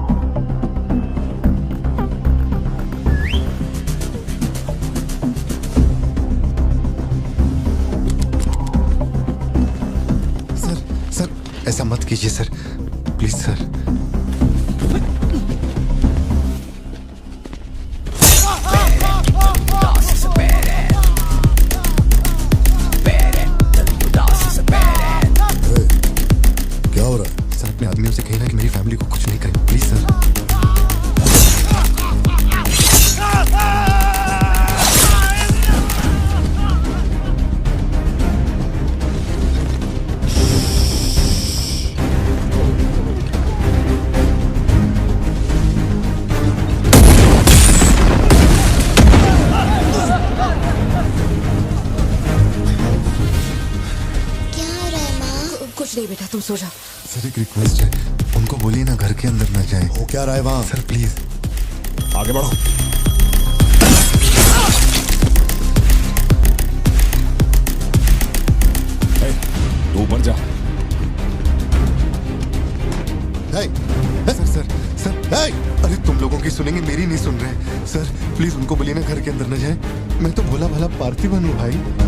सर ऐसा मत कीजिए सर, प्लीज सर। क्या हो रहा है? सर अपने आदमियों से कहना कि मेरी फैमिली को कुछ नहीं करें, प्लीज सर। नहीं बेटा, तुम सो जाओ। सर एक रिक्वेस्ट है, उनको बोलिए ना घर के अंदर ना जाए। हो क्या रहा है वहां? सर प्लीज आगे बढ़ो। तू ऊपर जा। सर अरे तुम लोगों की सुनेंगे, मेरी नहीं सुन रहे। सर प्लीज उनको बोलिए ना घर के अंदर ना जाए। मैं तो भोला भाला पार्थिवन हूँ भाई।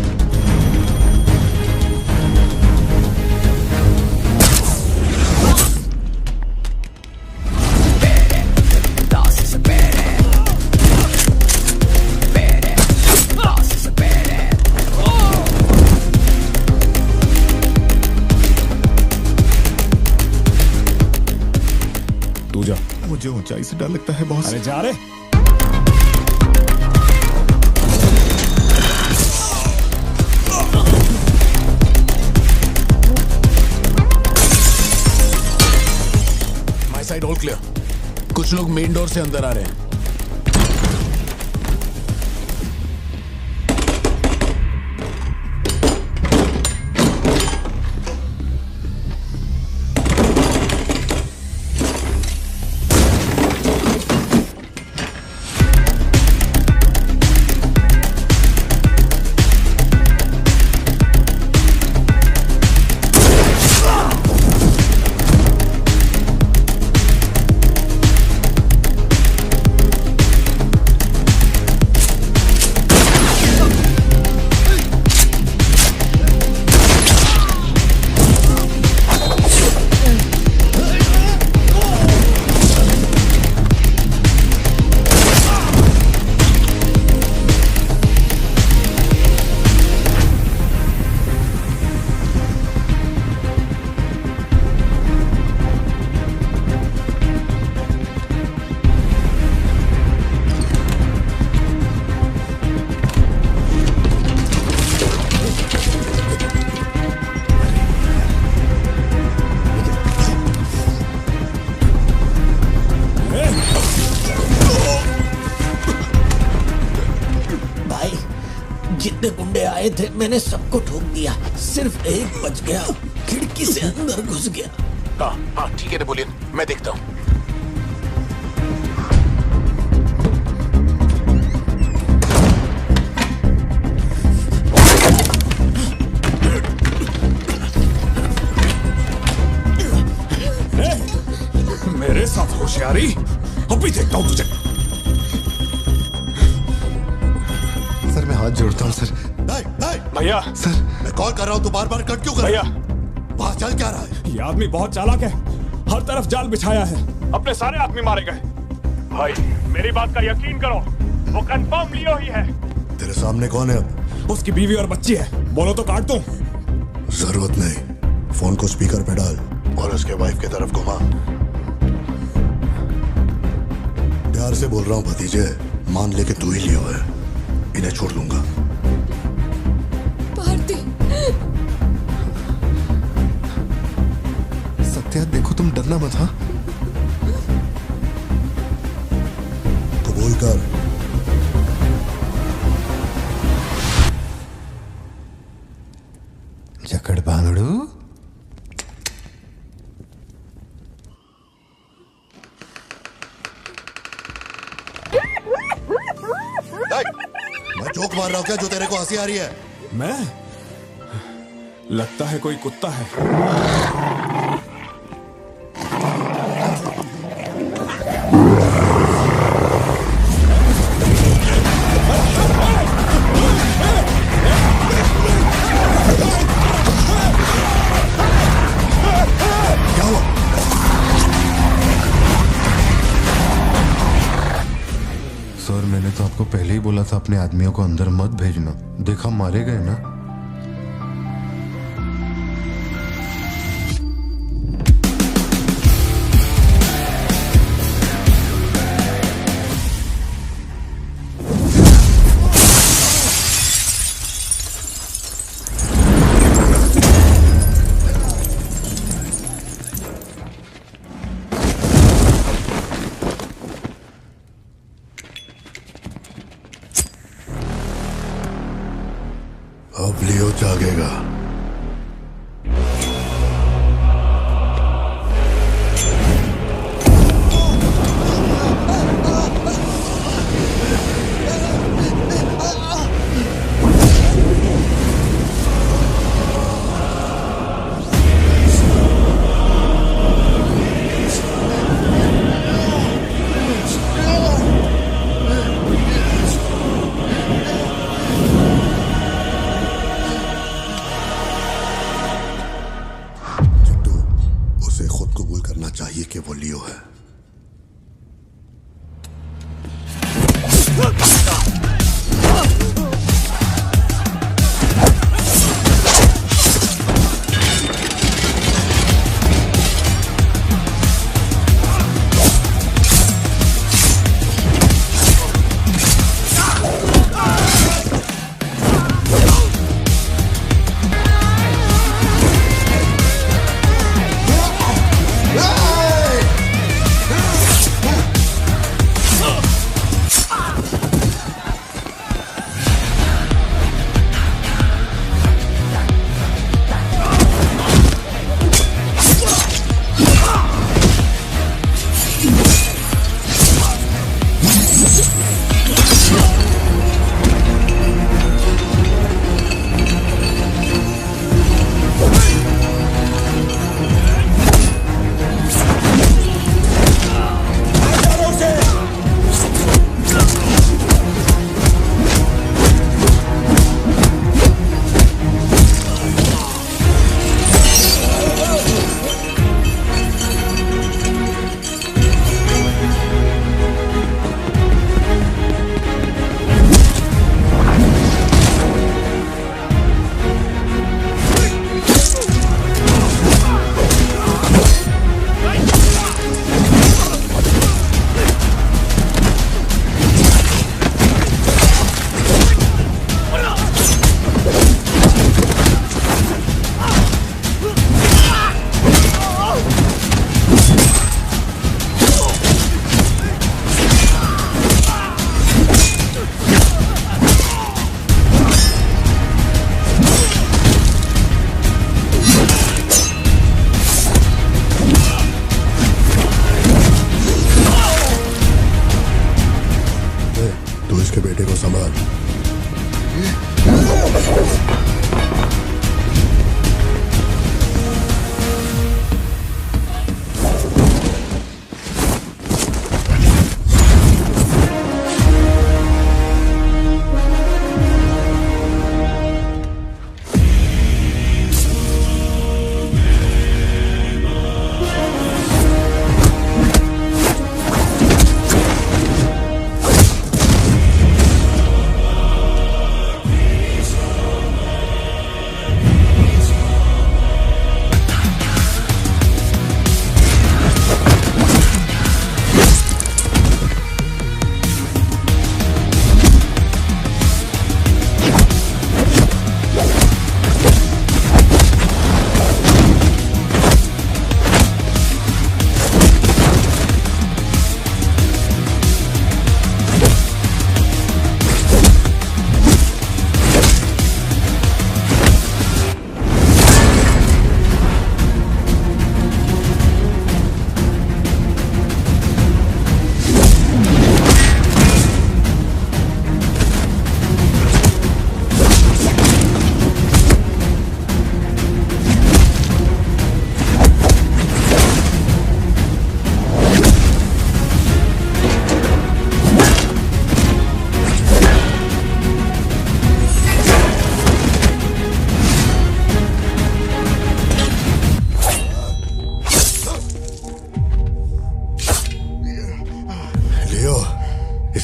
मुझे ऊंचाई से डर लगता है बहुत। अरे जा रे। My side all clear. कुछ लोग मेन डोर से अंदर आ रहे हैं। आए थे, मैंने सबको ठोक दिया, सिर्फ एक बच गया, खिड़की से अंदर घुस गया। हाँ हाँ ठीक है नेपोलियन, मैं देखता हूँ। मेरे साथ होशियारी, अभी देखता हूँ तुझे। सर मैं हाथ जोड़ता हूँ सर। भैया सर मैं कॉल कर रहा हूँ, तू बार बार कट क्यों कर भैया, वहां चल क्या रहा है? ये आदमी बहुत चालाक है, हर तरफ जाल बिछाया है, अपने सारे आदमी मारे गए। भाई मेरी बात का यकीन करो, वो कंफर्म लियो ही है। तेरे सामने कौन है अब? उसकी बीवी और बच्ची है, बोलो तो काट दूं। जरूरत नहीं, फोन को स्पीकर पे डाल और उसके वाइफ की तरफ घुमा। प्यार से बोल रहा हूँ भतीजे, मान ले कि तू ही लियो है, इन्हें छोड़ दूंगा। भारती, सत्या देखो तुम डरना मत। हाँ कबूल कर। जकड़ बांधड़ू। मैं जोक मार रहा हूँ क्या जो तेरे को हंसी आ रही है? मैं? लगता है कोई कुत्ता है। सर मैंने तो आपको पहले ही बोला था अपने आदमियों को अंदर मत भेजना, देखा मारे गए ना। अब लियो जागेगा।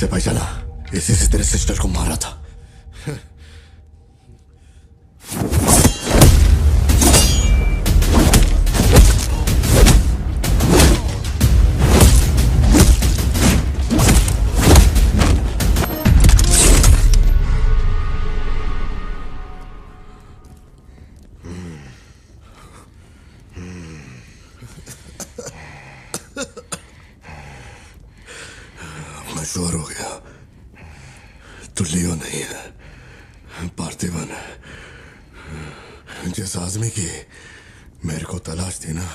कैसे पहचाना? इसी से तेरे सिस्टर को मारा था। श्योर हो गया तो लियो नहीं है, पार्थिवन है। जिस आदमी की मेरे को तलाश थी ना,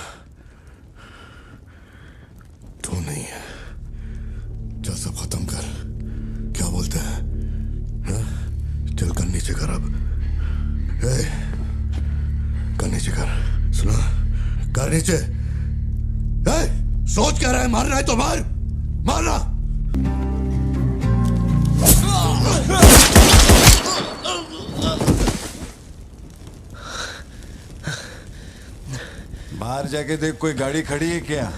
तो नहीं है। चल सब खत्म कर, क्या बोलते हैं? हाँ? चल कर नीचे कर अब। कर नीचे कर, सुना? कर नीचे। सोच क्या रहा है? मारना है तो मार, मारना। बाहर जाके देख, कोई गाड़ी खड़ी है क्या?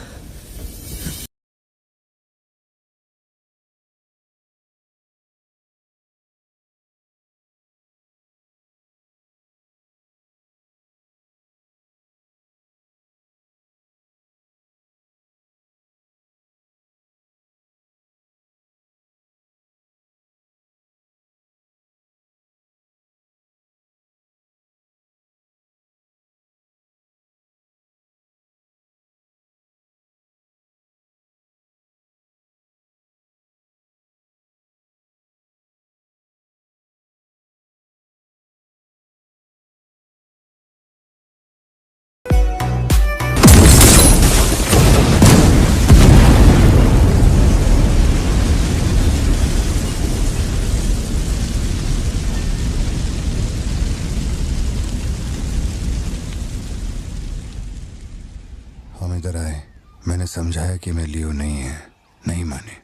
हम इधर आए, मैंने समझाया कि मैं लियो नहीं है, नहीं माने,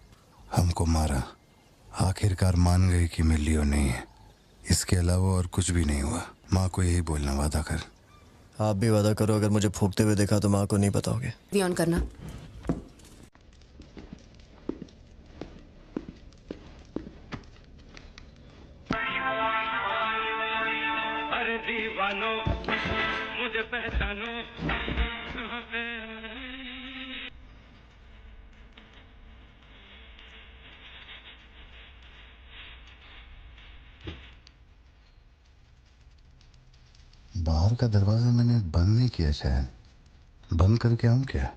हमको मारा। आखिरकार मान गई कि मैं लियो नहीं है। इसके अलावा और कुछ भी नहीं हुआ। माँ को यही बोलना, वादा कर। आप भी वादा करो, अगर मुझे फूंकते हुए देखा तो माँ को नहीं बताओगे। वी ऑन करना। अरे दीवानो मुझे पहचानो। बाहर का दरवाजा मैंने बंद नहीं किया, शायद बंद करके आऊं क्या?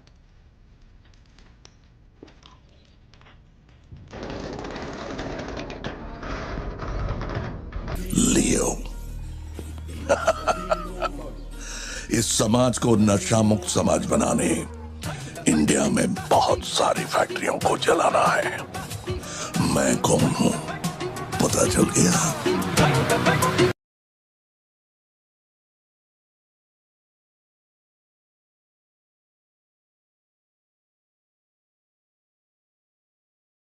लियो इस समाज को नशा मुक्त समाज बनाने इंडिया में बहुत सारी फैक्ट्रियों को जलाना है। मैं कौन हूं पता चल गया?